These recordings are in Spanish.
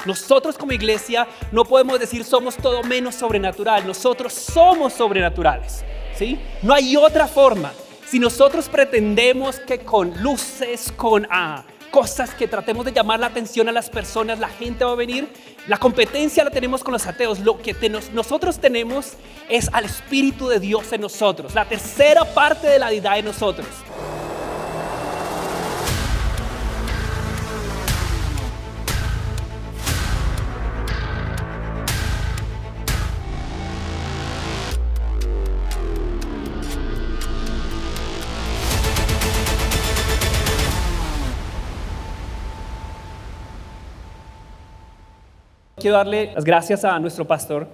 Nosotros como iglesia no podemos decir somos todo menos sobrenatural. Nosotros somos sobrenaturales, ¿sí? No hay otra forma. Si nosotros pretendemos que con luces, con cosas que tratemos de llamar la atención a las personas, la gente va a venir. La competencia la tenemos con los ateos. Lo que nosotros tenemos es al Espíritu de Dios en nosotros, la tercera parte de la deidad en nosotros. Quiero darle las gracias a nuestro pastor.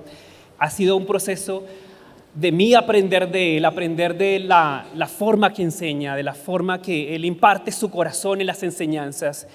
Ha sido un proceso de mí aprender de él, aprender de la forma que enseña, de la forma que él imparte su corazón en las enseñanzas.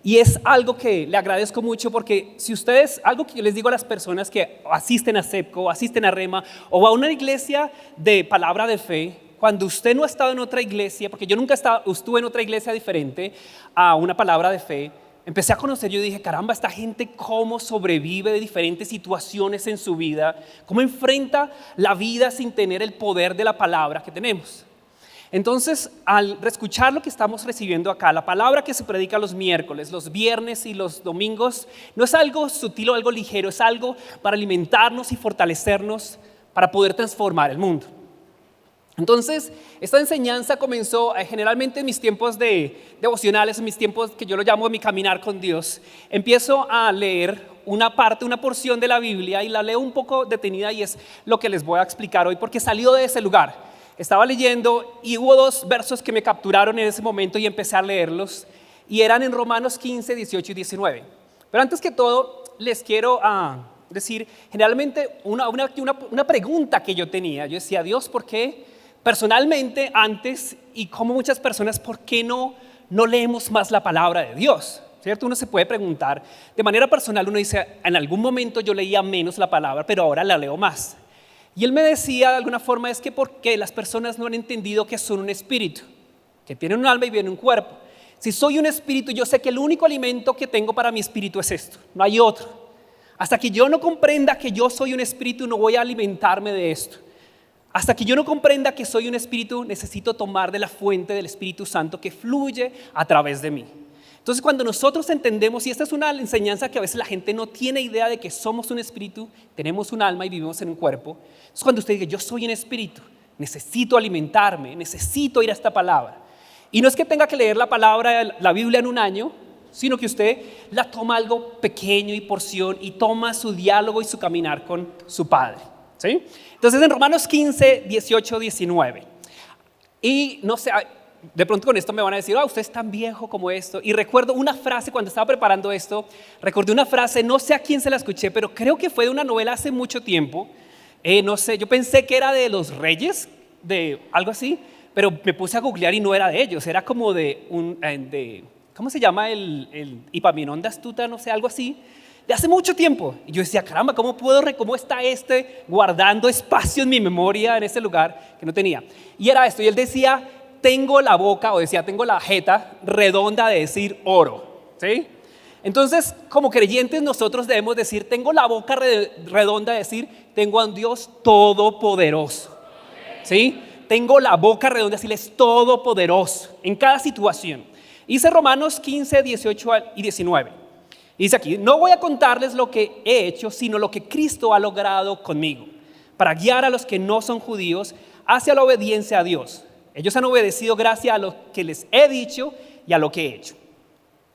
Y es algo que le agradezco mucho porque si ustedes, algo que yo les digo a las personas que asisten a CEPCO, asisten a Rema o a una iglesia de palabra de fe, cuando usted no ha estado en otra iglesia, porque yo nunca estuve en otra iglesia diferente a una palabra de fe, empecé a conocer, yo dije, caramba, esta gente cómo sobrevive de diferentes situaciones en su vida, cómo enfrenta la vida sin tener el poder de la palabra que tenemos. Entonces, al escuchar lo que estamos recibiendo acá, la palabra que se predica los miércoles, los viernes y los domingos, no es algo sutil o algo ligero, es algo para alimentarnos y fortalecernos para poder transformar el mundo. Entonces, esta enseñanza comenzó generalmente en mis tiempos devocionales, en mis tiempos que yo lo llamo mi caminar con Dios. Empiezo a leer una porción de la Biblia y la leo un poco detenida y es lo que les voy a explicar hoy porque salió de ese lugar. Estaba leyendo y hubo dos versos que me capturaron en ese momento y empecé a leerlos y eran en Romanos 15, 18 y 19. Pero antes que todo, les quiero decir, generalmente una pregunta que yo tenía. Yo decía, Dios, ¿por qué? Personalmente, antes, y como muchas personas, ¿por qué no leemos más la palabra de Dios? ¿Cierto? Uno se puede preguntar, de manera personal uno dice, en algún momento yo leía menos la palabra, pero ahora la leo más. Y él me decía de alguna forma, es que porque las personas no han entendido que son un espíritu, que tienen un alma y viene un cuerpo. Si soy un espíritu, yo sé que el único alimento que tengo para mi espíritu es esto, no hay otro. Hasta que yo no comprenda que yo soy un espíritu, no voy a alimentarme de esto. Hasta que yo no comprenda que soy un espíritu, necesito tomar de la fuente del Espíritu Santo que fluye a través de mí. Entonces, cuando nosotros entendemos, y esta es una enseñanza que a veces la gente no tiene idea de que somos un espíritu, tenemos un alma y vivimos en un cuerpo. Es cuando usted dice, yo soy un espíritu, necesito alimentarme, necesito ir a esta palabra. Y no es que tenga que leer la Biblia en un año, sino que usted la toma algo pequeño y porción y toma su diálogo y su caminar con su Padre. ¿Sí? Entonces en Romanos 15, 18, 19 y no sé, de pronto con esto me van a decir, usted es tan viejo como esto, y recuerdo una frase cuando estaba preparando esto, recordé una frase, no sé a quién se la escuché, pero creo que fue de una novela hace mucho tiempo, no sé, yo pensé que era de los Reyes, de algo así, pero me puse a googlear y no era de ellos, era como de ¿cómo se llama? El Epaminondas astuta, no sé, algo así, de hace mucho tiempo. Y yo decía, caramba, ¿cómo está guardando espacio en mi memoria en ese lugar que no tenía? Y era esto, y él decía, tengo la jeta redonda de decir oro, ¿sí? Entonces, como creyentes nosotros debemos decir, tengo la boca redonda de decir, tengo a un Dios todopoderoso, ¿sí? Tengo la boca redonda de decir, es todopoderoso en cada situación. Dice Romanos 15, 18 y 19. Dice aquí, no voy a contarles lo que he hecho, sino lo que Cristo ha logrado conmigo, para guiar a los que no son judíos hacia la obediencia a Dios. Ellos han obedecido gracias a lo que les he dicho y a lo que he hecho.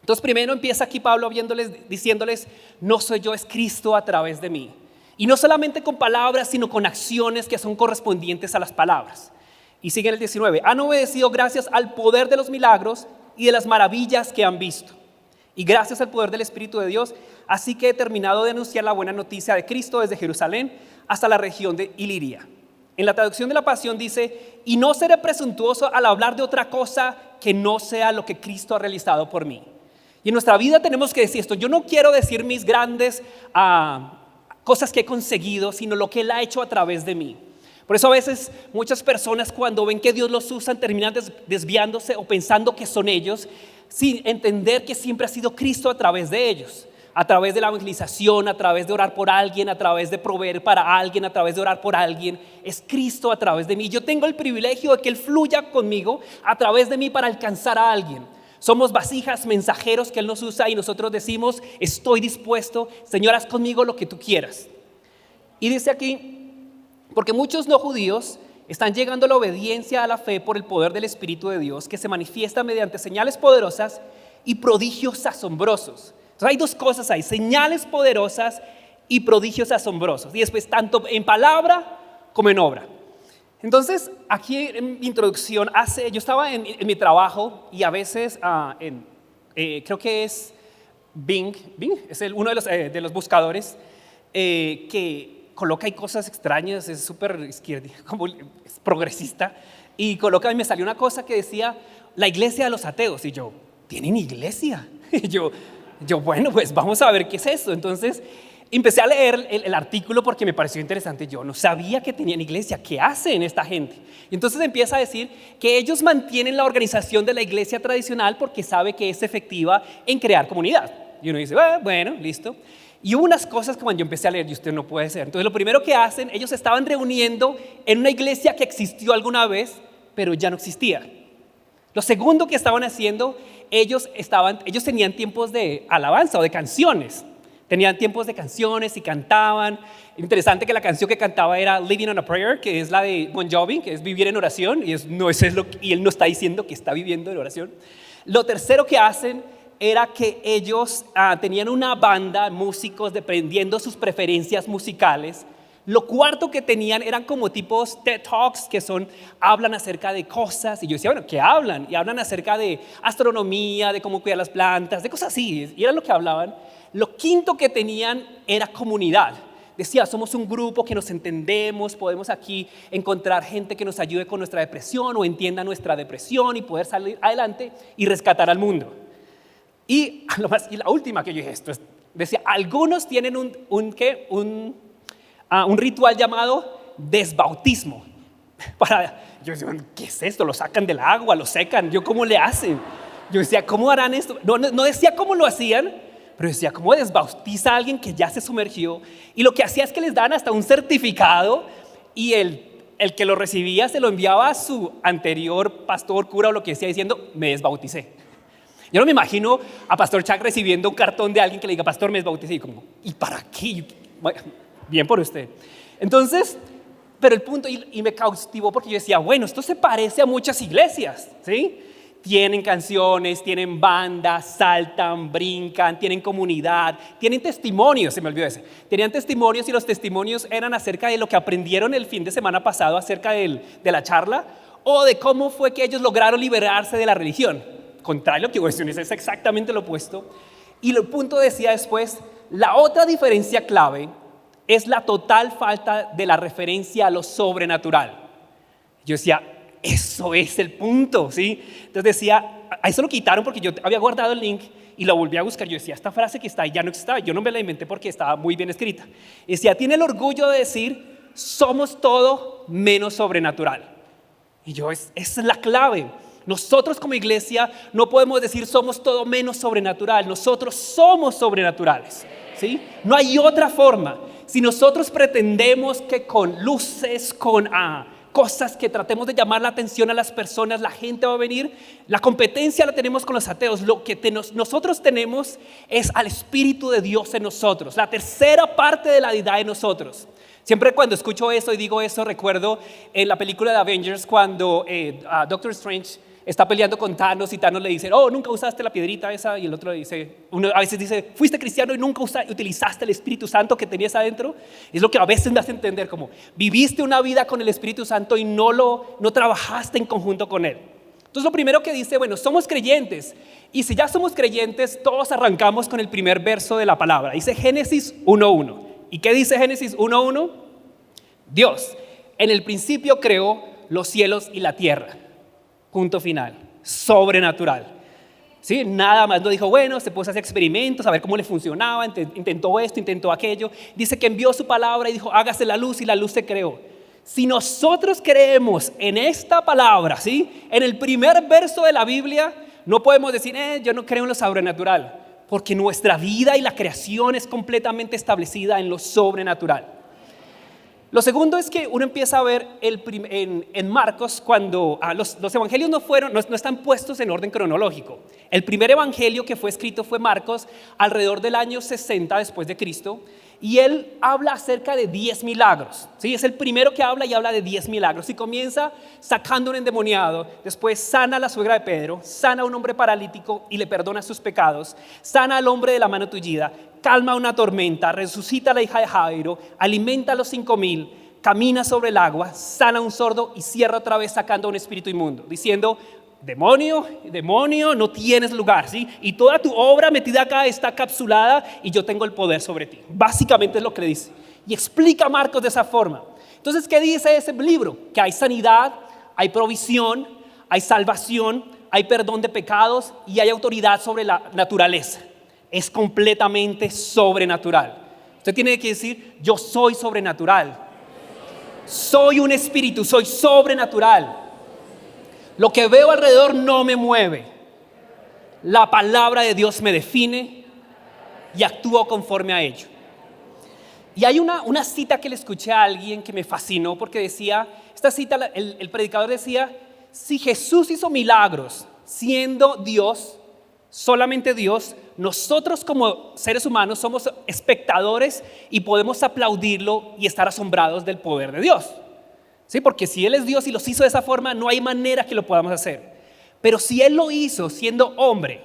Entonces primero empieza aquí Pablo diciéndoles, no soy yo, es Cristo a través de mí. Y no solamente con palabras, sino con acciones que son correspondientes a las palabras. Y sigue en el 19, han obedecido gracias al poder de los milagros y de las maravillas que han visto. Y gracias al poder del Espíritu de Dios, así que he terminado de anunciar la buena noticia de Cristo desde Jerusalén hasta la región de Iliria. En la traducción de la Pasión dice, y no seré presuntuoso al hablar de otra cosa que no sea lo que Cristo ha realizado por mí. Y en nuestra vida tenemos que decir esto, yo no quiero decir mis grandes cosas que he conseguido, sino lo que Él ha hecho a través de mí. Por eso a veces muchas personas cuando ven que Dios los usa terminan desviándose o pensando que son ellos, sin entender que siempre ha sido Cristo a través de ellos. a través de la evangelización, a través de orar por alguien, a través de proveer para alguien, a través de orar por alguien. Es Cristo a través de mí. Yo tengo el privilegio de que Él fluya conmigo a través de mí para alcanzar a alguien. Somos vasijas, mensajeros que Él nos usa y nosotros decimos, estoy dispuesto, Señor, haz conmigo lo que tú quieras. Y dice aquí, porque muchos no judíos están llegando a la obediencia a la fe por el poder del Espíritu de Dios, que se manifiesta mediante señales poderosas y prodigios asombrosos. Entonces hay dos cosas ahí, señales poderosas y prodigios asombrosos. Y después tanto en palabra como en obra. Entonces aquí en mi introducción, yo estaba en mi trabajo y a veces creo que es Bing es uno de los buscadores que coloca ahí cosas extrañas, es súper izquierda, como es progresista, y me salió una cosa que decía, la iglesia de los ateos, y yo, ¿tienen iglesia? Y yo, bueno, pues vamos a ver qué es eso. Entonces empecé a leer el artículo porque me pareció interesante. Yo no sabía que tenían iglesia. ¿Qué hacen esta gente? Y entonces empieza a decir que ellos mantienen la organización de la iglesia tradicional porque sabe que es efectiva en crear comunidad. Y uno dice, bueno, listo. Y hubo unas cosas que cuando yo empecé a leer, y usted no puede ser. Entonces lo primero que hacen, ellos se estaban reuniendo en una iglesia que existió alguna vez, pero ya no existía. Lo segundo que estaban haciendo, ellos tenían tiempos de alabanza o de canciones. Tenían tiempos de canciones y cantaban. Interesante que la canción que cantaba era Living on a Prayer, que es la de Bon Jovi, que es vivir en oración, y él no está diciendo que está viviendo en oración. Lo tercero que hacen era que ellos tenían una banda, músicos, dependiendo sus preferencias musicales. Lo cuarto que tenían eran como tipos TED Talks, que hablan acerca de cosas. Y yo decía, bueno, ¿qué hablan? Y hablan acerca de astronomía, de cómo cuidar las plantas, de cosas así. Y era lo que hablaban. Lo quinto que tenían era comunidad. Decía, somos un grupo que nos entendemos, podemos aquí encontrar gente que nos ayude con nuestra depresión o entienda nuestra depresión y poder salir adelante y rescatar al mundo. Y la última que yo dije, decía, algunos tienen un ritual llamado desbautismo. Yo decía, ¿qué es esto? ¿Lo sacan del agua? ¿Lo secan? ¿Cómo le hacen? Yo decía, ¿cómo harán esto? No decía cómo lo hacían, pero decía, ¿cómo desbautiza a alguien que ya se sumergió? Y lo que hacía es que les daban hasta un certificado y el que lo recibía se lo enviaba a su anterior pastor, cura o lo que sea diciendo, me desbauticé. Yo no me imagino a Pastor Chuck recibiendo un cartón de alguien que le diga, pastor, me desbauticé. Y como, ¿y para qué? Bueno, bien por usted. Entonces, pero el punto, y me cautivó porque yo decía, bueno, esto se parece a muchas iglesias, ¿sí? Tienen canciones, tienen bandas, saltan, brincan, tienen comunidad, tienen testimonios, se me olvidó ese. Tenían testimonios y los testimonios eran acerca de lo que aprendieron el fin de semana pasado acerca de la charla o de cómo fue que ellos lograron liberarse de la religión. Contrario a lo que cuestiones, es exactamente lo opuesto. Y el punto decía después, la otra diferencia clave es la total falta de la referencia a lo sobrenatural. Yo decía, eso es el punto, ¿sí? Entonces decía, a eso lo quitaron porque yo había guardado el link y lo volví a buscar. Yo decía, esta frase que está ahí ya no estaba. Yo no me la inventé porque estaba muy bien escrita. Decía, tiene el orgullo de decir, somos todo menos sobrenatural. Y esa es la clave. Nosotros como iglesia no podemos decir somos todo menos sobrenatural. Nosotros somos sobrenaturales, ¿sí? No hay otra forma. Si nosotros pretendemos que con luces, con cosas que tratemos de llamar la atención a las personas, la gente va a venir, la competencia la tenemos con los ateos. Lo que nosotros tenemos es al Espíritu de Dios en nosotros, la tercera parte de la deidad en nosotros. Siempre cuando escucho eso y digo eso, recuerdo en la película de Avengers cuando Doctor Strange está peleando con Thanos y Thanos le dice, oh, nunca usaste la piedrita esa, y el otro le dice, uno a veces dice, fuiste cristiano y nunca utilizaste el Espíritu Santo que tenías adentro. Es lo que a veces me hace entender, como viviste una vida con el Espíritu Santo y no trabajaste en conjunto con Él. Entonces lo primero que dice, bueno, somos creyentes, y si ya somos creyentes, todos arrancamos con el primer verso de la palabra. Dice Génesis 1:1. ¿Y qué dice Génesis 1:1? Dios, en el principio creó los cielos y la tierra. Punto final. Sobrenatural. ¿Sí? Nada más no dijo, bueno, se puso a hacer experimentos, a ver cómo le funcionaba, intentó esto, intentó aquello. Dice que envió su palabra y dijo, hágase la luz, y la luz se creó. Si nosotros creemos en esta palabra, ¿sí? En el primer verso de la Biblia, no podemos decir, yo no creo en lo sobrenatural. porque nuestra vida y la creación es completamente establecida en lo sobrenatural. Lo segundo es que uno empieza a ver en Marcos cuando los evangelios no están puestos en orden cronológico. El primer evangelio que fue escrito fue Marcos alrededor del año 60 después de Cristo, y él habla acerca de 10 milagros. ¿Sí? Es el primero que habla y habla de 10 milagros. Y comienza sacando un endemoniado, después sana a la suegra de Pedro, sana a un hombre paralítico y le perdona sus pecados, sana al hombre de la mano tullida, calma una tormenta, resucita a la hija de Jairo, alimenta a los 5,000, camina sobre el agua, sana a un sordo y cierra otra vez sacando a un espíritu inmundo, diciendo: demonio, demonio, no tienes lugar, ¿sí? Y toda tu obra metida acá está capsulada y yo tengo el poder sobre ti. Básicamente es lo que le dice. Y explica a Marcos de esa forma. Entonces, ¿qué dice ese libro? Que hay sanidad, hay provisión, hay salvación, hay perdón de pecados y hay autoridad sobre la naturaleza. Es completamente sobrenatural. Usted tiene que decir: yo soy sobrenatural. Soy un espíritu, soy sobrenatural. Lo que veo alrededor no me mueve. La palabra de Dios me define y actúo conforme a ello. Y hay una cita que le escuché a alguien que me fascinó, porque decía, esta cita, el predicador decía: si Jesús hizo milagros siendo Dios, solamente Dios, nosotros como seres humanos somos espectadores y podemos aplaudirlo y estar asombrados del poder de Dios. ¿Sí? Porque si Él es Dios y los hizo de esa forma, no hay manera que lo podamos hacer. Pero si Él lo hizo siendo hombre,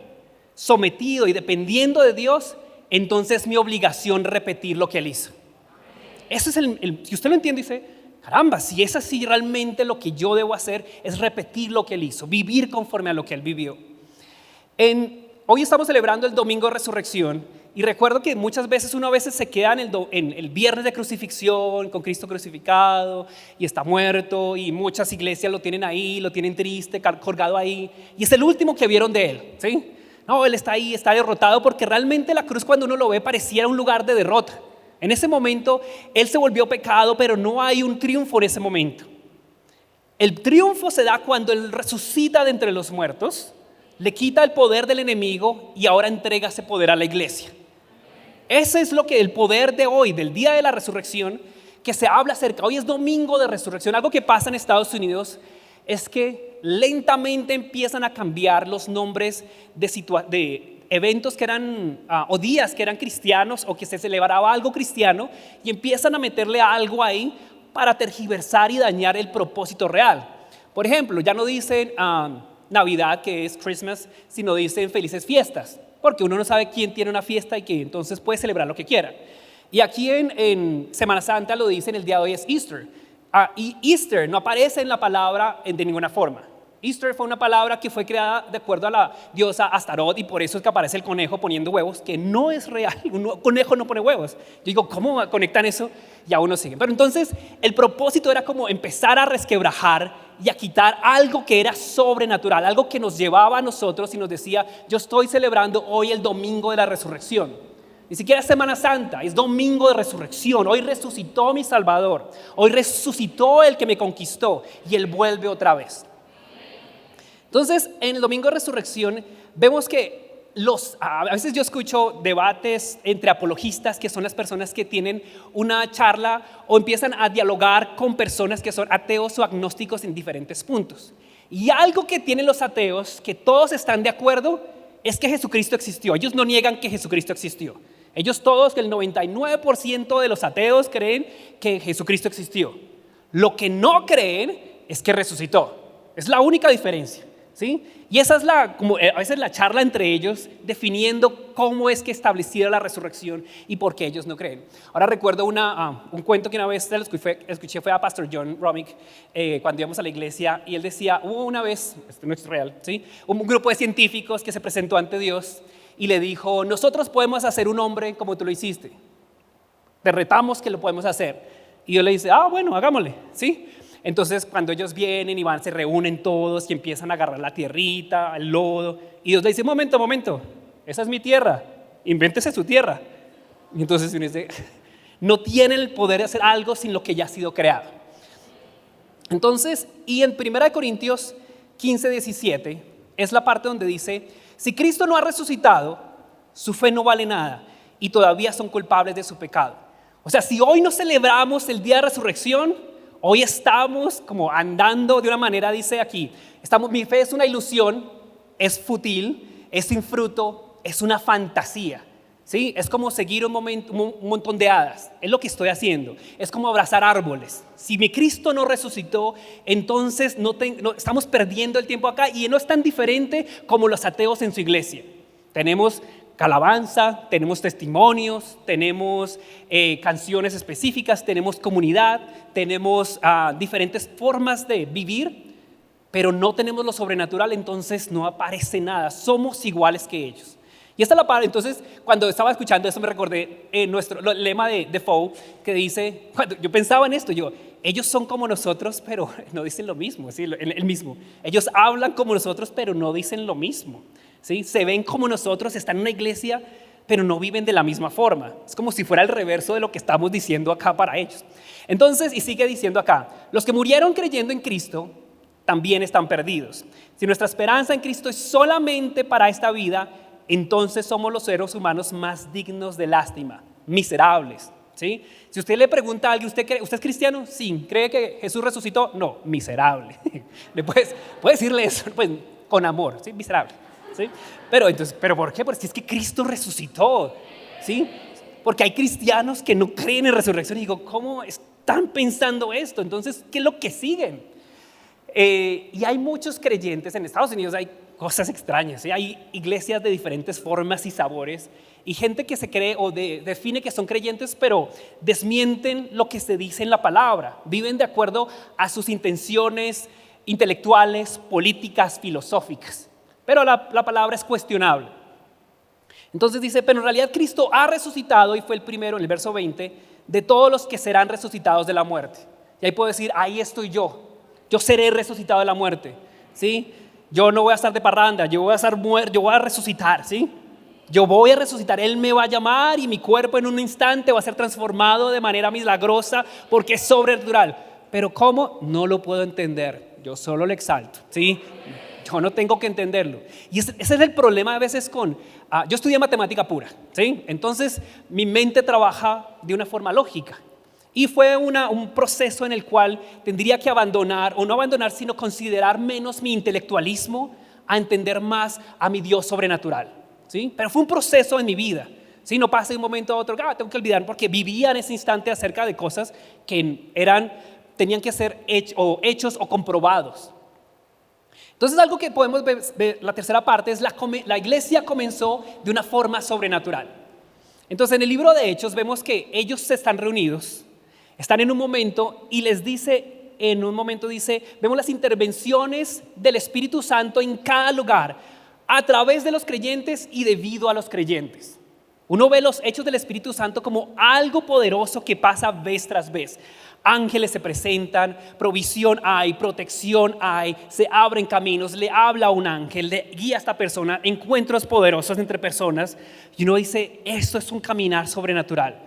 sometido y dependiendo de Dios, entonces es mi obligación repetir lo que Él hizo. Ese es si usted lo entiende, dice: caramba, si es así, realmente lo que yo debo hacer es repetir lo que Él hizo, vivir conforme a lo que Él vivió. Hoy estamos celebrando el Domingo de Resurrección. Y recuerdo que muchas veces uno a veces se queda en el viernes de crucifixión, con Cristo crucificado y está muerto, y muchas iglesias lo tienen ahí, lo tienen triste, colgado ahí, y es el último que vieron de Él, ¿sí? No, Él está ahí, está derrotado, porque realmente la cruz, cuando uno lo ve, pareciera un lugar de derrota. En ese momento Él se volvió pecado, pero no hay un triunfo en ese momento. El triunfo se da cuando Él resucita de entre los muertos, le quita el poder del enemigo y ahora entrega ese poder a la iglesia. Ese es lo que el poder de hoy, del día de la resurrección, que se habla acerca. Hoy es Domingo de Resurrección. Algo que pasa en Estados Unidos es que lentamente empiezan a cambiar los nombres de eventos que eran, o días que eran cristianos, o que se celebraba algo cristiano, y empiezan a meterle algo ahí para tergiversar y dañar el propósito real. Por ejemplo, ya no dicen Navidad, que es Christmas, sino dicen felices fiestas, porque uno no sabe quién tiene una fiesta y que entonces puede celebrar lo que quiera. Y aquí en Semana Santa lo dicen, el día de hoy es Easter. Y Easter no aparece en la palabra de ninguna forma. Easter fue una palabra que fue creada de acuerdo a la diosa Astarot, y por eso es que aparece el conejo poniendo huevos, que no es real. Un conejo no pone huevos. Yo digo, ¿cómo conectan eso? Y aún no siguen. Pero entonces el propósito era como empezar a resquebrajar y a quitar algo que era sobrenatural, algo que nos llevaba a nosotros y nos decía: yo estoy celebrando hoy el Domingo de la Resurrección. Ni siquiera es Semana Santa, es Domingo de Resurrección. Hoy resucitó mi Salvador, hoy resucitó el que me conquistó, y Él vuelve otra vez. Entonces, en el Domingo de Resurrección vemos que a veces yo escucho debates entre apologistas, que son las personas que tienen una charla o empiezan a dialogar con personas que son ateos o agnósticos en diferentes puntos. Y algo que tienen los ateos, que todos están de acuerdo, es que Jesucristo existió. Ellos no niegan que Jesucristo existió. Ellos todos, el 99% de los ateos creen que Jesucristo existió. Lo que no creen es que resucitó. Es la única diferencia. ¿Sí? Y esa es como a veces la charla entre ellos, definiendo cómo es que establecieron la resurrección y por qué ellos no creen. Ahora recuerdo un cuento que una vez escuché, fue a Pastor John Romick, cuando íbamos a la iglesia, y él decía: hubo una vez, esto no es real, ¿sí? Un grupo de científicos que se presentó ante Dios y le dijo: nosotros podemos hacer un hombre como tú lo hiciste, te retamos que lo podemos hacer. Y Dios le dice: bueno, hagámosle, ¿sí? Entonces, cuando ellos vienen y se reúnen todos y empiezan a agarrar la tierrita, el lodo, y Dios le dice: momento, esa es mi tierra, invéntese su tierra. Y entonces uno dice: no tienen el poder de hacer algo sin lo que ya ha sido creado. Entonces, y en 1 Corintios 15:17 es la parte donde dice: si Cristo no ha resucitado, su fe no vale nada y todavía son culpables de su pecado. O sea, si hoy no celebramos el día de resurrección, hoy estamos como andando de una manera, dice aquí, mi fe es una ilusión, es fútil, es sin fruto, es una fantasía. ¿Sí? Es como seguir un montón de hadas, es lo que estoy haciendo, es como abrazar árboles. Si mi Cristo no resucitó, entonces estamos perdiendo el tiempo acá y no es tan diferente como los ateos en su iglesia. Tenemos alabanza, tenemos testimonios, tenemos canciones específicas, tenemos comunidad, tenemos diferentes formas de vivir, pero no tenemos lo sobrenatural, entonces no aparece nada, somos iguales que ellos. Y esta es la parte, entonces, cuando estaba escuchando eso me recordé el lema de Defoe que dice, cuando yo pensaba en esto, ellos son como nosotros, pero no dicen lo mismo, ¿sí? el mismo. Ellos hablan como nosotros, pero no dicen lo mismo, ¿sí? Se ven como nosotros, están en una iglesia, pero no viven de la misma forma. Es como si fuera el reverso de lo que estamos diciendo acá para ellos. Entonces, y sigue diciendo acá, los que murieron creyendo en Cristo también están perdidos. Si nuestra esperanza en Cristo es solamente para esta vida, entonces somos los seres humanos más dignos de lástima, miserables, ¿sí? Si usted le pregunta a alguien, ¿usted es cristiano? Sí. ¿Cree que Jesús resucitó? No, miserable. Puede decirle eso pues, con amor, ¿sí? Miserable, ¿sí? Pero ¿por qué? Porque es que Cristo resucitó, ¿sí? Porque hay cristianos que no creen en resurrección y digo, ¿cómo están pensando esto? Entonces, ¿qué es lo que siguen? Y hay muchos creyentes en Estados Unidos, hay cosas extrañas, ¿sí? Hay iglesias de diferentes formas y sabores y gente que se cree o define que son creyentes, pero desmienten lo que se dice en la palabra, viven de acuerdo a sus intenciones intelectuales, políticas, filosóficas, pero la palabra es cuestionable. Entonces dice, pero en realidad Cristo ha resucitado y fue el primero, en el verso 20, de todos los que serán resucitados de la muerte. Y ahí puedo decir, ahí estoy yo seré resucitado de la muerte, ¿sí? Yo no voy a estar de parranda, yo voy a estar muerto, yo voy a resucitar, ¿sí? Yo voy a resucitar, Él me va a llamar y mi cuerpo en un instante va a ser transformado de manera milagrosa porque es sobrenatural. Pero ¿cómo? No lo puedo entender, yo solo le exalto, ¿sí? Yo no tengo que entenderlo. Y ese es el problema a veces yo estudié matemática pura, ¿sí? Entonces mi mente trabaja de una forma lógica. Y fue un proceso en el cual tendría que abandonar, o no abandonar, sino considerar menos mi intelectualismo a entender más a mi Dios sobrenatural, ¿sí? Pero fue un proceso en mi vida, ¿sí? No pasa de un momento a otro, tengo que olvidar, porque vivía en ese instante acerca de cosas que tenían que ser hechos o comprobados. Entonces algo que podemos ver, la tercera parte es la iglesia comenzó de una forma sobrenatural. Entonces en el libro de Hechos vemos que ellos se están reunidos, están en un momento y vemos las intervenciones del Espíritu Santo en cada lugar, a través de los creyentes y debido a los creyentes. Uno ve los hechos del Espíritu Santo como algo poderoso que pasa vez tras vez. Ángeles se presentan, provisión hay, protección hay, se abren caminos, le habla a un ángel, le guía a esta persona, encuentros poderosos entre personas y uno dice, esto es un caminar sobrenatural.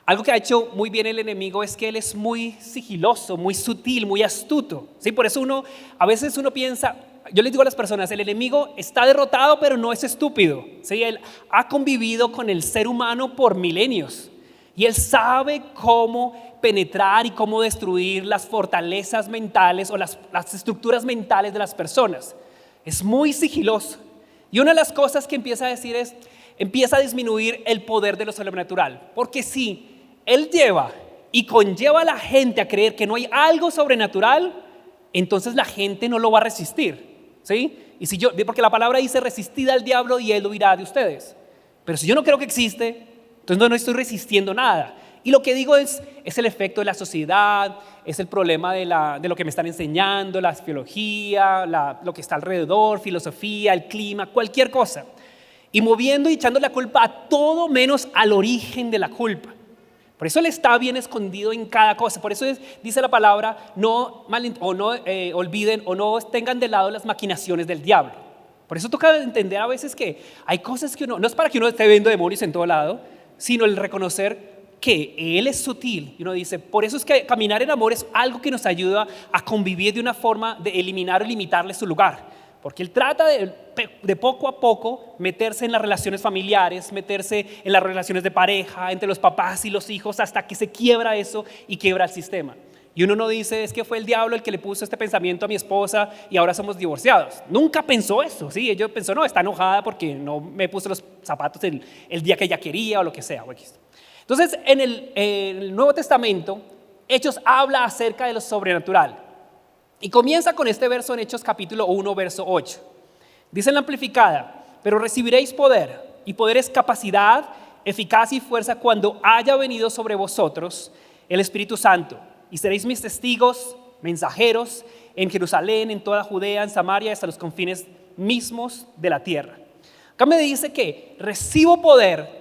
Algo que ha hecho muy bien el enemigo es que él es muy sigiloso, muy sutil, muy astuto, ¿sí? Por eso a veces uno piensa, yo les digo a las personas, el enemigo está derrotado pero no es estúpido, ¿sí? Él ha convivido con el ser humano por milenios y él sabe cómo penetrar y cómo destruir las fortalezas mentales o las estructuras mentales de las personas. Es muy sigiloso. Y una de las cosas que empieza a decir empieza a disminuir el poder de lo sobrenatural. Porque si él lleva y conlleva a la gente a creer que no hay algo sobrenatural, entonces la gente no lo va a resistir, ¿sí? Porque la palabra dice resistid al diablo y él huirá de ustedes. Pero si yo no creo que existe, entonces no estoy resistiendo nada. Y lo que digo es el efecto de la sociedad, es el problema de lo que me están enseñando, la teología, lo que está alrededor, filosofía, el clima, cualquier cosa. Y moviendo y echando la culpa a todo menos al origen de la culpa. Por eso Él está bien escondido en cada cosa. Por eso dice la palabra, no olviden o no tengan de lado las maquinaciones del diablo. Por eso toca entender a veces que hay cosas que no es para que uno esté viendo demonios en todo lado, sino el reconocer que Él es sutil. Y uno dice, por eso es que caminar en amor es algo que nos ayuda a convivir de una forma de eliminar o limitarle su lugar. porque Él trata de poco a poco meterse en las relaciones familiares, meterse en las relaciones de pareja, entre los papás y los hijos, hasta que se quiebra eso y quiebra el sistema. Y uno no dice, es que fue el diablo el que le puso este pensamiento a mi esposa y ahora somos divorciados. Nunca pensó eso, ¿sí? Ella pensó, no, está enojada porque no me puso los zapatos el día que ella quería o lo que sea. Entonces, en el Nuevo Testamento, Hechos habla acerca de lo sobrenatural. Y comienza con este verso en Hechos capítulo 1, verso 8. Dice en la amplificada, pero recibiréis poder, y poder es capacidad, eficacia y fuerza cuando haya venido sobre vosotros el Espíritu Santo. Y seréis mis testigos, mensajeros, en Jerusalén, en toda Judea, en Samaria, hasta los confines mismos de la tierra. Acá me dice que recibo poder,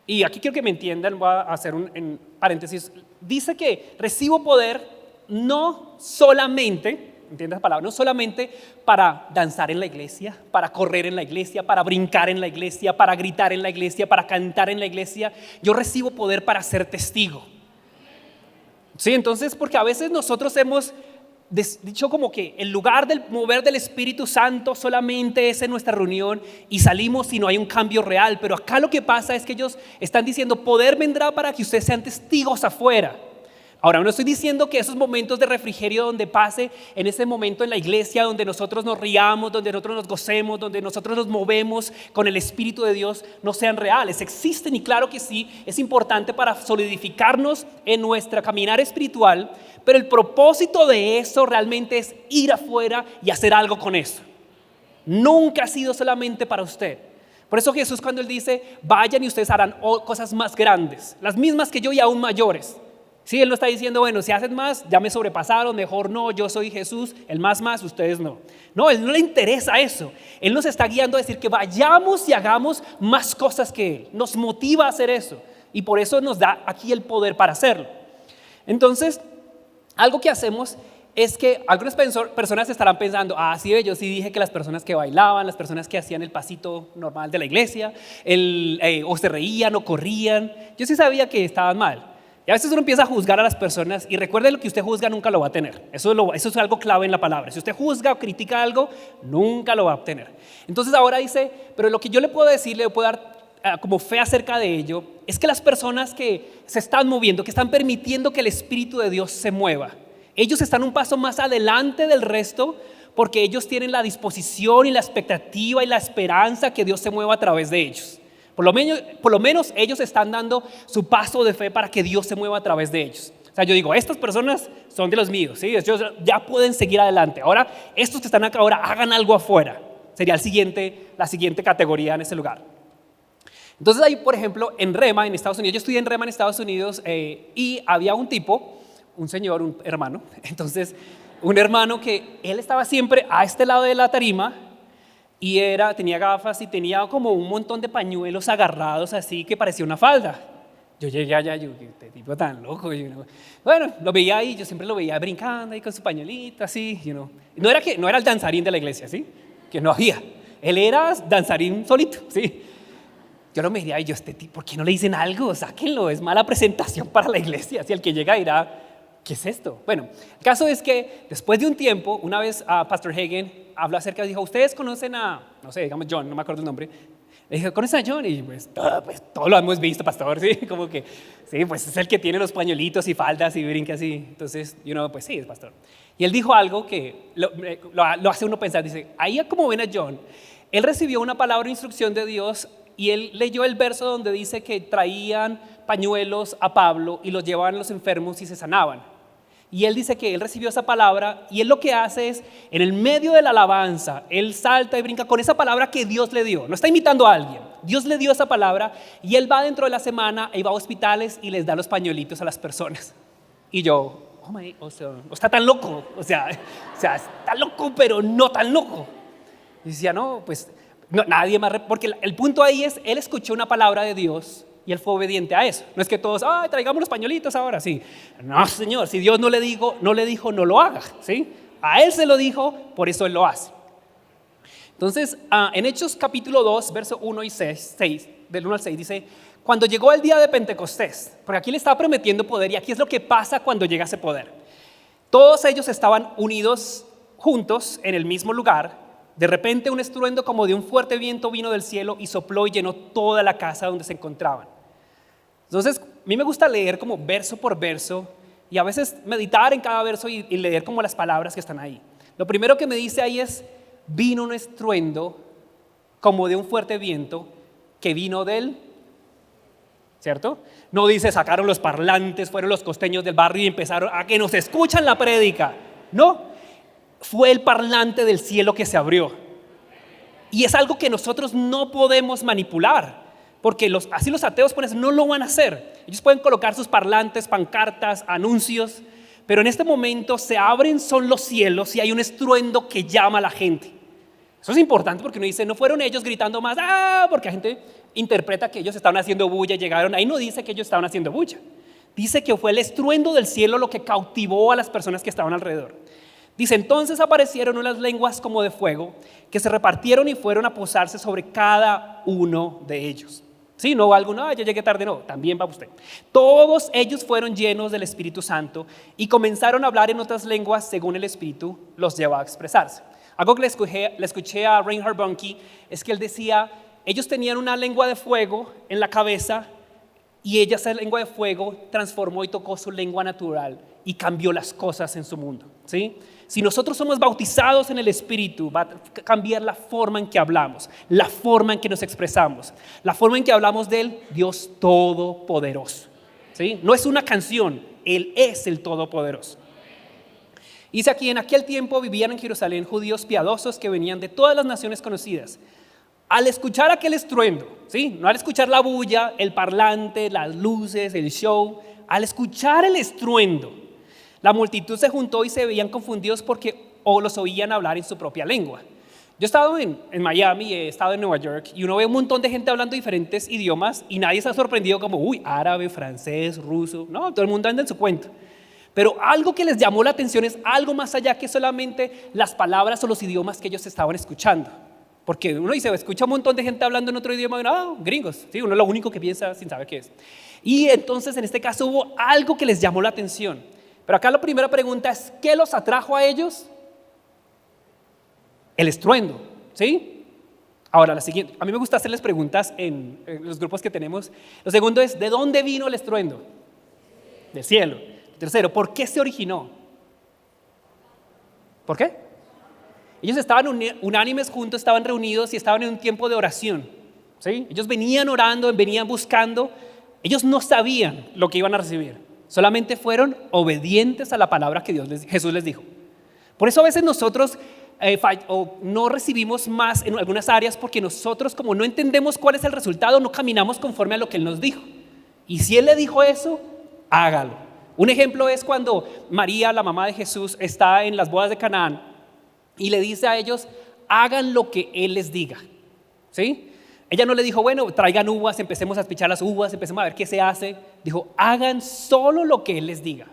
y aquí quiero que me entiendan, voy a hacer un paréntesis. Dice que recibo poder no solamente, ¿entiendes la palabra? No solamente para danzar en la iglesia, para correr en la iglesia, para brincar en la iglesia, para gritar en la iglesia, para cantar en la iglesia. Yo recibo poder para ser testigo. Sí, entonces, porque a veces nosotros hemos dicho como que el lugar del mover del Espíritu Santo solamente es en nuestra reunión y salimos y no hay un cambio real. Pero acá lo que pasa es que ellos están diciendo, poder vendrá para que ustedes sean testigos afuera. Ahora, no estoy diciendo que esos momentos de refrigerio donde pase en ese momento en la iglesia, donde nosotros nos riamos, donde nosotros nos gocemos, donde nosotros nos movemos con el Espíritu de Dios, no sean reales. Existen y claro que sí, es importante para solidificarnos en nuestra caminar espiritual, pero el propósito de eso realmente es ir afuera y hacer algo con eso. Nunca ha sido solamente para usted. Por eso Jesús, cuando Él dice, vayan y ustedes harán cosas más grandes, las mismas que yo y aún mayores. Sí, Él no está diciendo, bueno, si hacen más, ya me sobrepasaron, mejor no, yo soy Jesús, el más, ustedes no. No, Él no le interesa eso. Él nos está guiando a decir que vayamos y hagamos más cosas que Él. Nos motiva a hacer eso y por eso nos da aquí el poder para hacerlo. Entonces, algo que hacemos es que algunas personas estarán pensando, sí, yo sí dije que las personas que bailaban, las personas que hacían el pasito normal de la iglesia, o se reían o corrían, yo sí sabía que estaban mal. Y a veces uno empieza a juzgar a las personas y recuerde, lo que usted juzga nunca lo va a tener. Eso es algo clave en la palabra. Si usted juzga o critica algo, nunca lo va a obtener. Entonces ahora dice, pero lo que yo le puedo decir, le puedo dar como fe acerca de ello, es que las personas que se están moviendo, que están permitiendo que el Espíritu de Dios se mueva, ellos están un paso más adelante del resto porque ellos tienen la disposición y la expectativa y la esperanza que Dios se mueva a través de ellos. Por lo menos ellos están dando su paso de fe para que Dios se mueva a través de ellos. O sea, yo digo, estas personas son de los míos, ¿sí? Ellos ya pueden seguir adelante. Ahora, estos que están acá ahora, hagan algo afuera. Sería la siguiente categoría en ese lugar. Entonces ahí, por ejemplo, en Rema, en Estados Unidos, yo estudié en Rema en Estados Unidos y había un tipo, un señor, un hermano, entonces un hermano que él estaba siempre a este lado de la tarima y tenía gafas y tenía como un montón de pañuelos agarrados así que parecía una falda. Yo llegué allá, este tipo tan loco, bueno, lo veía ahí, yo siempre lo veía brincando ahí con su pañuelito así, no era el danzarín de la iglesia, ¿sí? Que no había, él era danzarín solito, ¿sí? Yo lo miré y este tipo, ¿por qué no le dicen algo? Sáquenlo, es mala presentación para la iglesia, si el que llega dirá, ¿qué es esto? Bueno, el caso es que después de un tiempo, una vez Pastor Hagen habló acerca, dijo, ¿ustedes conocen no sé, digamos John, no me acuerdo el nombre? Le dije, ¿conocen a John? Y pues todo lo hemos visto, pastor, ¿sí? Como que, sí, pues es el que tiene los pañuelitos y faldas y brinca así. Entonces, pues sí, es pastor. Y él dijo algo que lo hace uno pensar, dice, ahí como ven a John, él recibió una palabra de instrucción de Dios y él leyó el verso donde dice que traían pañuelos a Pablo y los llevaban a los enfermos y se sanaban. Y él dice que él recibió esa palabra y él lo que hace es, en el medio de la alabanza, él salta y brinca con esa palabra que Dios le dio. No está imitando a alguien. Dios le dio esa palabra y él va dentro de la semana y va a hospitales y les da los pañuelitos a las personas. Y yo, no está tan loco. O sea, está loco, pero no tan loco. Y decía, nadie más, porque el punto ahí es, él escuchó una palabra de Dios y él fue obediente a eso. No es que todos, traigamos los pañuelitos ahora, sí. No, Señor, si Dios no le dijo, no lo haga, ¿sí? A él se lo dijo, por eso él lo hace. Entonces, en Hechos capítulo 2, verso 1 y 6, del 1 al 6, dice, cuando llegó el día de Pentecostés, porque aquí le estaba prometiendo poder y aquí es lo que pasa cuando llega ese poder. Todos ellos estaban unidos juntos en el mismo lugar De repente un estruendo como de un fuerte viento vino del cielo y sopló y llenó toda la casa donde se encontraban. Entonces, a mí me gusta leer como verso por verso y a veces meditar en cada verso y leer como las palabras que están ahí. Lo primero que me dice ahí es, vino un estruendo como de un fuerte viento que vino del, ¿cierto? No dice sacaron los parlantes, fueron los costeños del barrio y empezaron a que nos escuchan la prédica. No. Fue el parlante del cielo que se abrió. Y es algo que nosotros no podemos manipular, porque así los ateos por eso no lo van a hacer. Ellos pueden colocar sus parlantes, pancartas, anuncios, pero en este momento se abren son los cielos y hay un estruendo que llama a la gente. Eso es importante porque uno dice, no fueron ellos gritando más, porque la gente interpreta que ellos estaban haciendo bulla, llegaron, ahí no dice que ellos estaban haciendo bulla. Dice que fue el estruendo del cielo lo que cautivó a las personas que estaban alrededor. Dice, entonces aparecieron unas lenguas como de fuego que se repartieron y fueron a posarse sobre cada uno de ellos. Sí, no alguno, ya llegué tarde, no, también va usted. Todos ellos fueron llenos del Espíritu Santo y comenzaron a hablar en otras lenguas según el Espíritu los llevaba a expresarse. Algo que le escuché a Reinhard Bonnke es que él decía, ellos tenían una lengua de fuego en la cabeza y esa lengua de fuego transformó y tocó su lengua natural y cambió las cosas en su mundo, ¿sí? Si nosotros somos bautizados en el Espíritu, va a cambiar la forma en que hablamos, la forma en que nos expresamos, la forma en que hablamos del Dios Todopoderoso, ¿sí? No es una canción, Él es el Todopoderoso. Dice aquí, en aquel tiempo vivían en Jerusalén judíos piadosos que venían de todas las naciones conocidas. Al escuchar aquel estruendo, ¿sí? No al escuchar la bulla, el parlante, las luces, el show, al escuchar el estruendo, la multitud se juntó y se veían confundidos porque los oían hablar en su propia lengua. Yo he estado en Miami, he estado en Nueva York y uno ve un montón de gente hablando diferentes idiomas y nadie se ha sorprendido como, árabe, francés, ruso. No, todo el mundo anda en su cuento. Pero algo que les llamó la atención es algo más allá que solamente las palabras o los idiomas que ellos estaban escuchando. Porque uno dice, escucha un montón de gente hablando en otro idioma, gringos. Sí, uno es lo único que piensa sin saber qué es. Y entonces en este caso hubo algo que les llamó la atención. Pero acá la primera pregunta es, ¿qué los atrajo a ellos? El estruendo, ¿sí? Ahora, la siguiente, a mí me gusta hacerles preguntas en los grupos que tenemos. Lo segundo es, ¿de dónde vino el estruendo? Del cielo. Tercero, ¿por qué se originó? ¿Por qué? Ellos estaban unánimes juntos, estaban reunidos y estaban en un tiempo de oración, ¿sí? Ellos venían orando, venían buscando. Ellos no sabían lo que iban a recibir. Solamente fueron obedientes a la palabra que Jesús les dijo. Por eso a veces nosotros no recibimos más en algunas áreas porque nosotros, como no entendemos cuál es el resultado, no caminamos conforme a lo que Él nos dijo. Y si Él le dijo eso, hágalo. Un ejemplo es cuando María, la mamá de Jesús, está en las bodas de Canaán y le dice a ellos, hagan lo que Él les diga, ¿sí? Ella no le dijo, bueno, traigan uvas, empecemos a pichar las uvas, empecemos a ver qué se hace. Dijo, hagan solo lo que Él les diga.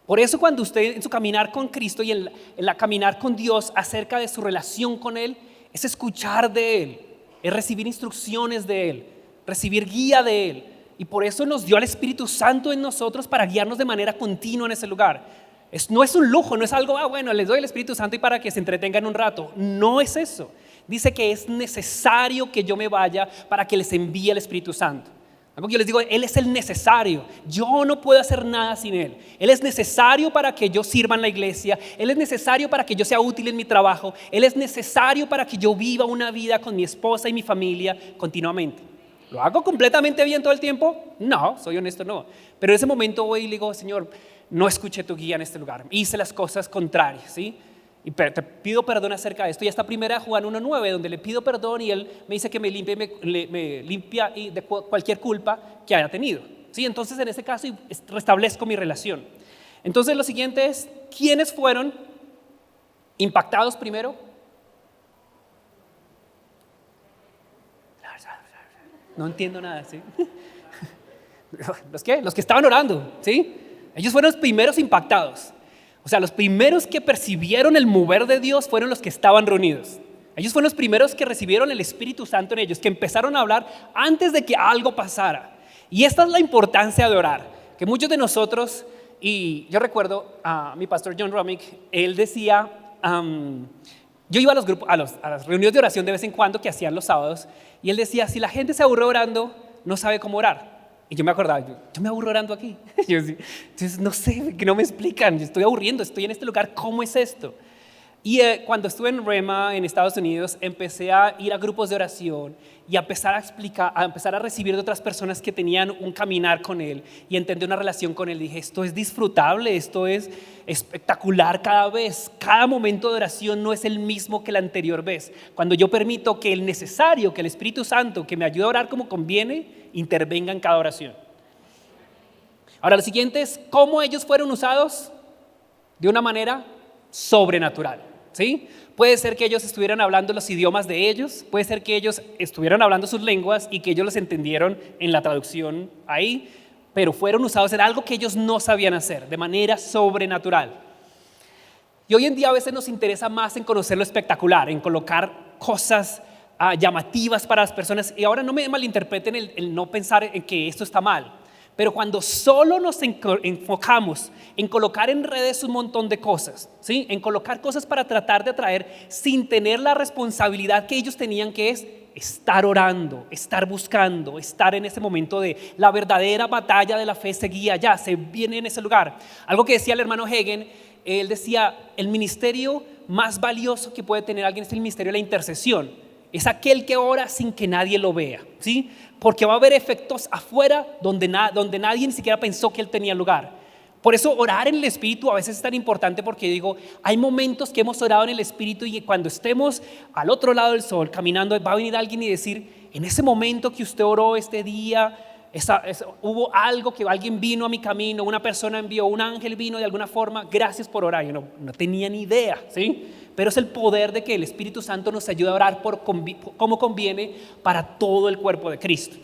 Por eso cuando usted en su caminar con Cristo y en la caminar con Dios acerca de su relación con Él, es escuchar de Él, es recibir instrucciones de Él, recibir guía de Él. Y por eso nos dio al Espíritu Santo en nosotros para guiarnos de manera continua en ese lugar. No es un lujo, no es algo, bueno, les doy el Espíritu Santo y para que se entretengan un rato. No es eso. Dice que es necesario que yo me vaya para que les envíe el Espíritu Santo. Algo que yo les digo, Él es el necesario. Yo no puedo hacer nada sin Él. Él es necesario para que yo sirva en la iglesia. Él es necesario para que yo sea útil en mi trabajo. Él es necesario para que yo viva una vida con mi esposa y mi familia continuamente. ¿Lo hago completamente bien todo el tiempo? No, soy honesto, no. Pero en ese momento voy y le digo, Señor, no escuché tu guía en este lugar. Hice las cosas contrarias, ¿sí? Y te pido perdón acerca de esto. Y esta primera Juan 1:9, donde le pido perdón y Él me dice que me limpia de cualquier culpa que haya tenido, ¿sí? Entonces en ese caso restablezco mi relación. Entonces lo siguiente es, ¿quiénes fueron impactados primero? No entiendo nada, ¿sí? ¿Los qué? Los que estaban orando, ¿sí? Ellos fueron los primeros impactados. O sea, los primeros que percibieron el mover de Dios fueron los que estaban reunidos. Ellos fueron los primeros que recibieron el Espíritu Santo en ellos, que empezaron a hablar antes de que algo pasara. Y esta es la importancia de orar, que muchos de nosotros, y yo recuerdo a mi pastor John Romick, él decía, yo iba a los grupos, a las reuniones de oración de vez en cuando que hacían los sábados, y él decía, si la gente se aburre orando, no sabe cómo orar. Y yo me acordaba, yo me aburro orando aquí. Entonces, no sé, que no me explican, yo estoy aburriendo, estoy en este lugar, ¿cómo es esto? Y cuando estuve en Rema, en Estados Unidos, empecé a ir a grupos de oración y a empezar a explicar, a empezar a recibir de otras personas que tenían un caminar con Él y entender una relación con Él. Dije, esto es disfrutable, esto es espectacular cada vez. Cada momento de oración no es el mismo que la anterior vez. Cuando yo permito que el necesario, que el Espíritu Santo, que me ayude a orar como conviene, intervenga en cada oración. Ahora, lo siguiente es cómo ellos fueron usados de una manera sobrenatural. ¿Sí? Puede ser que ellos estuvieran hablando los idiomas de ellos, puede ser que ellos estuvieran hablando sus lenguas y que ellos los entendieron en la traducción ahí, pero fueron usados en algo que ellos no sabían hacer, de manera sobrenatural. Y hoy en día a veces nos interesa más en conocer lo espectacular, en colocar cosas llamativas para las personas. Y ahora no me malinterpreten el no pensar en que esto está mal. Pero cuando solo nos enfocamos en colocar en redes un montón de cosas, ¿sí? En colocar cosas para tratar de atraer sin tener la responsabilidad que ellos tenían, que es estar orando, estar buscando, estar en ese momento de la verdadera batalla de la fe seguía ya, se viene en ese lugar. Algo que decía el hermano Hagin, él decía, el ministerio más valioso que puede tener alguien es el ministerio de la intercesión. Es aquel que ora sin que nadie lo vea, ¿sí? Porque va a haber efectos afuera donde nadie ni siquiera pensó que él tenía lugar. Por eso orar en el Espíritu a veces es tan importante, porque digo, hay momentos que hemos orado en el Espíritu y cuando estemos al otro lado del sol caminando, va a venir alguien y decir, en ese momento que usted oró este día, hubo algo, que alguien vino a mi camino, una persona envió, un ángel vino de alguna forma, gracias por orar. Yo no tenía ni idea, ¿sí? Pero es el poder de que el Espíritu Santo nos ayuda a orar como conviene para todo el cuerpo de Cristo.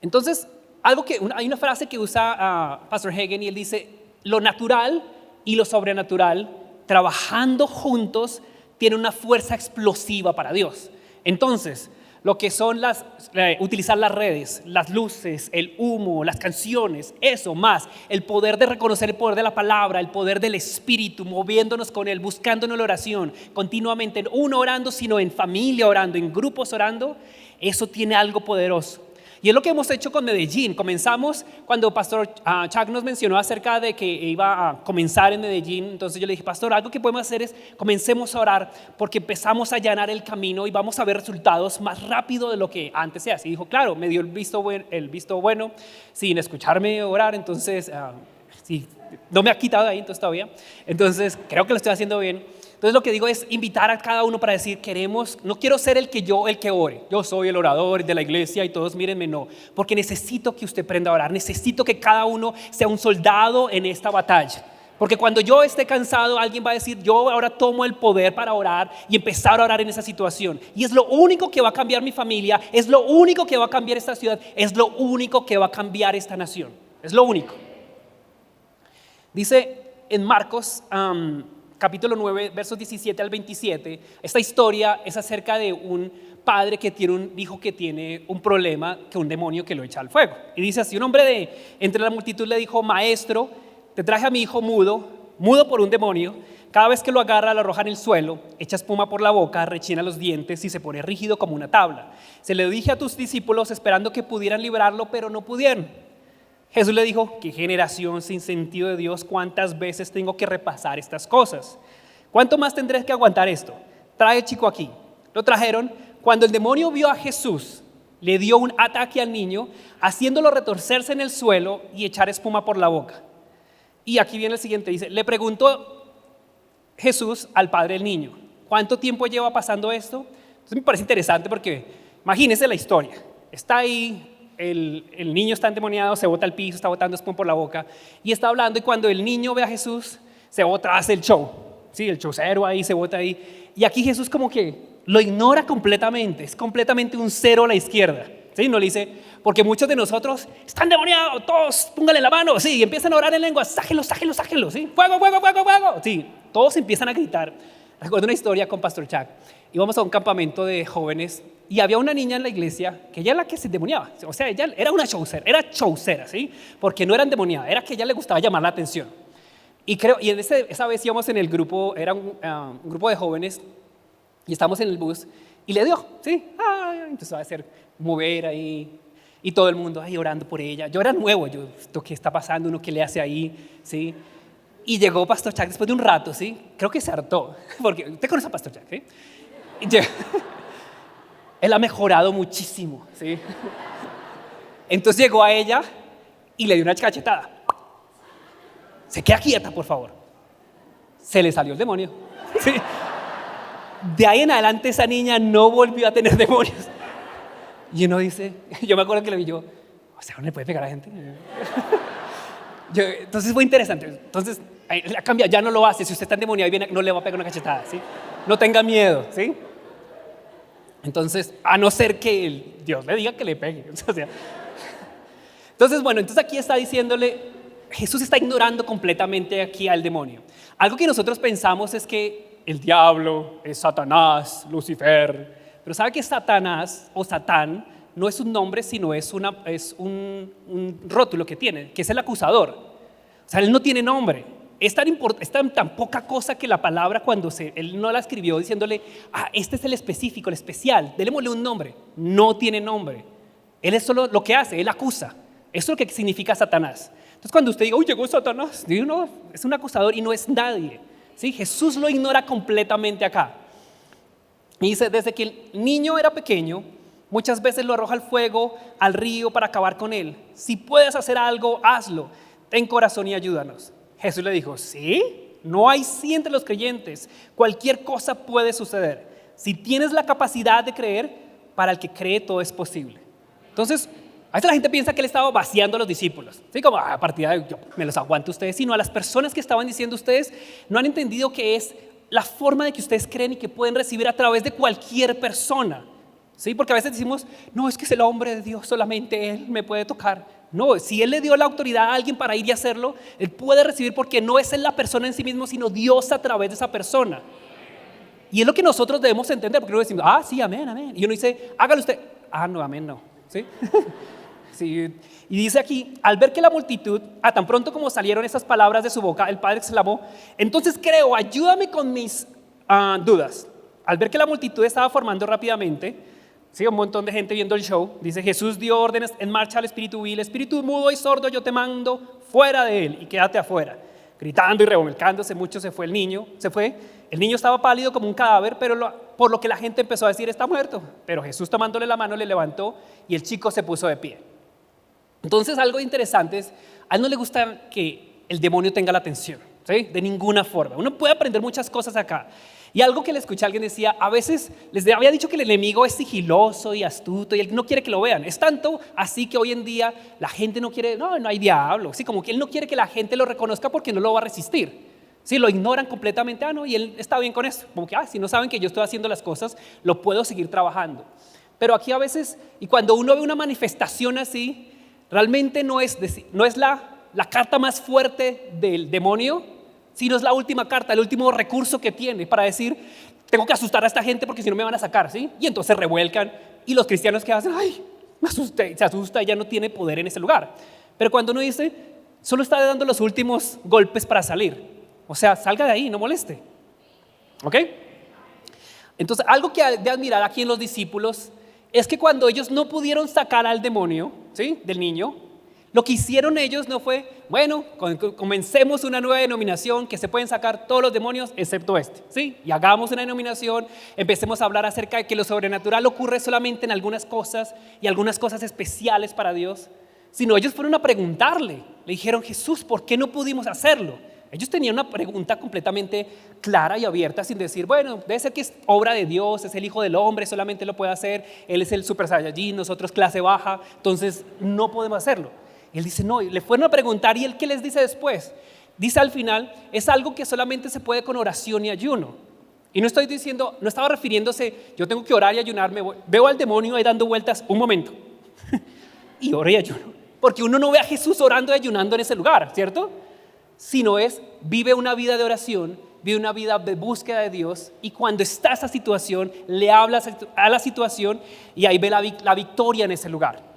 Entonces, hay una frase que usa Pastor Hagin y él dice, lo natural y lo sobrenatural trabajando juntos tienen una fuerza explosiva para Dios. Entonces, lo que son utilizar las redes, las luces, el humo, las canciones, eso más, el poder de reconocer el poder de la palabra, el poder del Espíritu, moviéndonos con Él, buscándonos la oración, continuamente, no uno orando, sino en familia orando, en grupos orando, eso tiene algo poderoso. Y es lo que hemos hecho con Medellín. Comenzamos cuando Pastor Chuck nos mencionó acerca de que iba a comenzar en Medellín. Entonces yo le dije, Pastor, algo que podemos hacer es comencemos a orar, porque empezamos a allanar el camino y vamos a ver resultados más rápido de lo que antes se hace. Y dijo, claro, me dio el visto bueno sin escucharme orar. Entonces, sí, no me ha quitado de ahí, entonces todavía. Entonces creo que lo estoy haciendo bien. Entonces lo que digo es invitar a cada uno para decir, no quiero ser el que ore, yo soy el orador de la iglesia y todos mírenme, no, porque necesito que usted aprenda a orar, necesito que cada uno sea un soldado en esta batalla, porque cuando yo esté cansado alguien va a decir, yo ahora tomo el poder para orar y empezar a orar en esa situación, y es lo único que va a cambiar mi familia, es lo único que va a cambiar esta ciudad, es lo único que va a cambiar esta nación, es lo único. Dice en Marcos capítulo 9, versos 17 al 27, esta historia es acerca de un padre que tiene un hijo que tiene un problema, que un demonio que lo echa al fuego. Y dice así, un hombre entre la multitud le dijo, maestro, te traje a mi hijo mudo por un demonio. Cada vez que lo agarra, lo arroja en el suelo, echa espuma por la boca, rechina los dientes y se pone rígido como una tabla. Se lo dije a tus discípulos esperando que pudieran librarlo, pero no pudieron. Jesús le dijo, qué generación sin sentido de Dios, cuántas veces tengo que repasar estas cosas. ¿Cuánto más tendré que aguantar esto? Trae chico aquí. Lo trajeron. Cuando el demonio vio a Jesús, le dio un ataque al niño, haciéndolo retorcerse en el suelo y echar espuma por la boca. Y aquí viene el siguiente, dice, le preguntó Jesús al padre del niño, ¿cuánto tiempo lleva pasando esto? Entonces me parece interesante porque imagínense la historia. Está ahí. El niño está endemoniado, se bota al piso, está botando espuma por la boca y está hablando, y cuando el niño ve a Jesús se bota, hace el show, ¿sí? El showcero ahí, se bota ahí, y aquí Jesús como que lo ignora completamente, es completamente un cero a la izquierda, ¿sí? No le dice, porque muchos de nosotros están endemoniados, todos pónganle la mano, ¿sí? Y empiezan a orar en lengua, sáquenlo, ¿sí? Fuego, sí, todos empiezan a gritar. Recuerdo una historia con Pastor Chuck, íbamos a un campamento de jóvenes y había una niña en la iglesia que ella era la que se endemoniaba, o sea, ella era una showcera, ¿sí? Porque no era endemoniada, era que a ella le gustaba llamar la atención. Y esa vez íbamos en el grupo, era un grupo de jóvenes, y estábamos en el bus, y le dio, ¿sí? Empezó a hacer mover ahí, y todo el mundo ahí orando por ella. Yo era nuevo, ¿esto qué está pasando? ¿Uno qué le hace ahí? ¿Sí? Y llegó Pastor Chuck después de un rato, ¿sí? Creo que se hartó, porque usted conoce a Pastor Chuck, ¿sí? Él ha mejorado muchísimo, ¿sí? Entonces llegó a ella y le dio una cachetada. Se queda quieta, por favor. Se le salió el demonio. ¿Sí? De ahí en adelante esa niña no volvió a tener demonios. Y uno dice, yo me acuerdo que le vi yo, o sea, ¿no le puede pegar a la gente? Entonces fue interesante. Entonces, la cambia, ya no lo hace. Si usted está endemoniado y viene, no le va a pegar una cachetada, ¿sí? No tenga miedo, ¿sí? Entonces, a no ser que Dios le diga que le pegue. O sea, entonces, bueno, entonces aquí está diciéndole, Jesús está ignorando completamente aquí al demonio. Algo que nosotros pensamos es que el diablo es Satanás, Lucifer. Pero ¿sabe que Satanás o Satán no es un nombre, sino es un rótulo que tiene, que es el acusador? O sea, él no tiene nombre. Es tan poca cosa que la palabra él no la escribió diciéndole, este es el específico, el especial, démosle un nombre. No tiene nombre. Él es solo lo que hace, él acusa. Eso es lo que significa Satanás. Entonces cuando usted diga, llegó Satanás, digo, no, es un acusador y no es nadie. ¿Sí? Jesús lo ignora completamente acá. Y dice, desde que el niño era pequeño, muchas veces lo arroja al fuego, al río para acabar con él. Si puedes hacer algo, hazlo. Ten corazón y ayúdanos. Jesús le dijo, ¿sí? No hay sí entre los creyentes. Cualquier cosa puede suceder. Si tienes la capacidad de creer, para el que cree todo es posible. Entonces, a veces la gente piensa que él estaba vaciando a los discípulos. ¿Sí? Como a partir de yo me los aguanto a ustedes, sino a las personas que estaban diciendo ustedes no han entendido que es la forma de que ustedes creen y que pueden recibir a través de cualquier persona. ¿Sí? Porque a veces decimos, no, es que es el hombre de Dios, solamente Él me puede tocar. No, si Él le dio la autoridad a alguien para ir y hacerlo, Él puede recibir porque no es Él la persona en sí mismo, sino Dios a través de esa persona. Y es lo que nosotros debemos entender, porque no decimos, sí, amén, amén. Y uno dice, hágalo usted. No, amén, no. ¿Sí? Sí. Y dice aquí, al ver que la multitud, tan pronto como salieron esas palabras de su boca, el Padre exclamó, entonces creo, ayúdame con mis dudas. Al ver que la multitud estaba formando rápidamente, sí, un montón de gente viendo el show, dice, Jesús dio órdenes en marcha al espíritu vil, espíritu mudo y sordo, yo te mando fuera de él y quédate afuera. Gritando y revolcándose mucho se fue. El niño estaba pálido como un cadáver, pero por lo que la gente empezó a decir, está muerto. Pero Jesús tomándole la mano le levantó y el chico se puso de pie. Entonces algo interesante es, a él no le gusta que el demonio tenga la atención, ¿sí? De ninguna forma. Uno puede aprender muchas cosas acá. Y algo que le escuché a alguien decía, a veces les había dicho que el enemigo es sigiloso y astuto y él no quiere que lo vean. Es tanto así que hoy en día la gente no quiere, no hay diablo. Sí, como que él no quiere que la gente lo reconozca porque no lo va a resistir. Sí, lo ignoran completamente, y él está bien con eso. Como que, si no saben que yo estoy haciendo las cosas, lo puedo seguir trabajando. Pero aquí a veces, y cuando uno ve una manifestación así, realmente no es la carta más fuerte del demonio, sino es la última carta, el último recurso que tiene para decir, tengo que asustar a esta gente porque si no me van a sacar, ¿sí? Y entonces revuelcan, y los cristianos que hacen, me asusté, se asusta y ya no tiene poder en ese lugar. Pero cuando uno dice, solo está dando los últimos golpes para salir, o sea, salga de ahí, no moleste. ¿Ok? Entonces, algo que de admirar aquí en los discípulos es que cuando ellos no pudieron sacar al demonio, ¿sí? Del niño, lo que hicieron ellos no fue, bueno, comencemos una nueva denominación que se pueden sacar todos los demonios excepto este, ¿sí? Y hagamos una denominación, empecemos a hablar acerca de que lo sobrenatural ocurre solamente en algunas cosas y algunas cosas especiales para Dios, sino ellos fueron a preguntarle, le dijeron, Jesús, ¿por qué no pudimos hacerlo? Ellos tenían una pregunta completamente clara y abierta sin decir, bueno, debe ser que es obra de Dios, es el Hijo del Hombre, solamente lo puede hacer, Él es el Super Saiyajin, nosotros clase baja, entonces no podemos hacerlo. Y él dice, no, y le fueron a preguntar, ¿y él qué les dice después? Dice al final, es algo que solamente se puede con oración y ayuno. Y no estoy diciendo, no estaba refiriéndose, yo tengo que orar y ayunarme, veo al demonio ahí dando vueltas un momento, y oro y ayuno, porque uno no ve a Jesús orando y ayunando en ese lugar, ¿cierto? Sino vive una vida de oración, vive una vida de búsqueda de Dios, y cuando está esa situación, le hablas a la situación y ahí ve la victoria en ese lugar.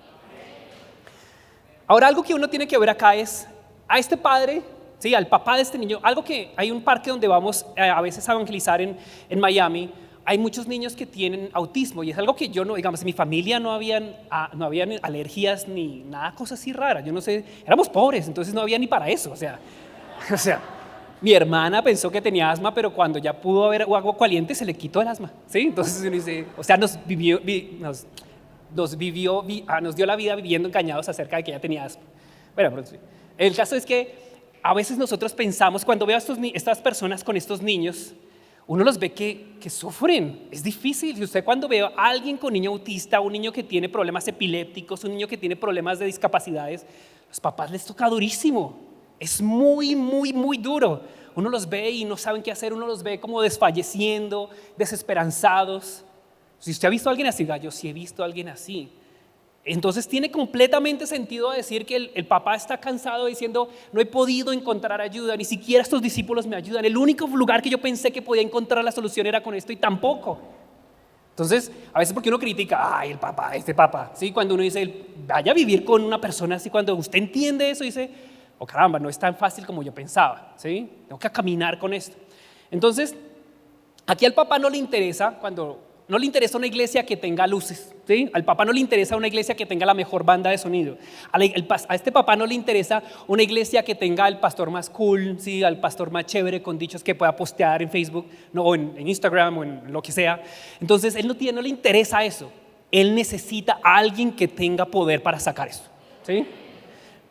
Ahora, algo que uno tiene que ver acá es, a este padre, ¿sí? Al papá de este niño, algo que hay un parque donde vamos a veces a evangelizar en Miami, hay muchos niños que tienen autismo y es algo que yo no, digamos, en mi familia no habían alergias ni nada, cosas así raras, yo no sé, éramos pobres, entonces no había ni para eso, o sea, mi hermana pensó que tenía asma, pero cuando ya pudo haber agua caliente se le quitó el asma, ¿sí? Entonces uno dice, o sea, nos dio la vida viviendo engañados acerca de que ella tenía asma. Bueno, pero sí. El caso es que a veces nosotros pensamos, cuando veo a estas personas con estos niños, uno los ve que sufren, es difícil. Y usted cuando ve a alguien con niño autista, un niño que tiene problemas epilépticos, un niño que tiene problemas de discapacidades, los papás les toca durísimo, es muy, muy, muy duro. Uno los ve y no saben qué hacer, uno los ve como desfalleciendo, desesperanzados. Si usted ha visto a alguien así, yo sí he visto a alguien así. Entonces tiene completamente sentido decir que el papá está cansado diciendo, no he podido encontrar ayuda, ni siquiera estos discípulos me ayudan. El único lugar que yo pensé que podía encontrar la solución era con esto y tampoco. Entonces, a veces porque uno critica, ay, el papá, este papá, ¿sí? Cuando uno dice, vaya a vivir con una persona así, cuando usted entiende eso, dice, oh caramba, no es tan fácil como yo pensaba, ¿sí? Tengo que caminar con esto. Entonces, aquí al papá no le interesa no le interesa una iglesia que tenga luces, ¿sí? Al papá no le interesa una iglesia que tenga la mejor banda de sonido. A este papá no le interesa una iglesia que tenga el pastor más cool, ¿sí? Al pastor más chévere con dichos que pueda postear en Facebook, no, o en Instagram o en lo que sea. Entonces, él no le interesa eso. Él necesita a alguien que tenga poder para sacar eso, ¿sí?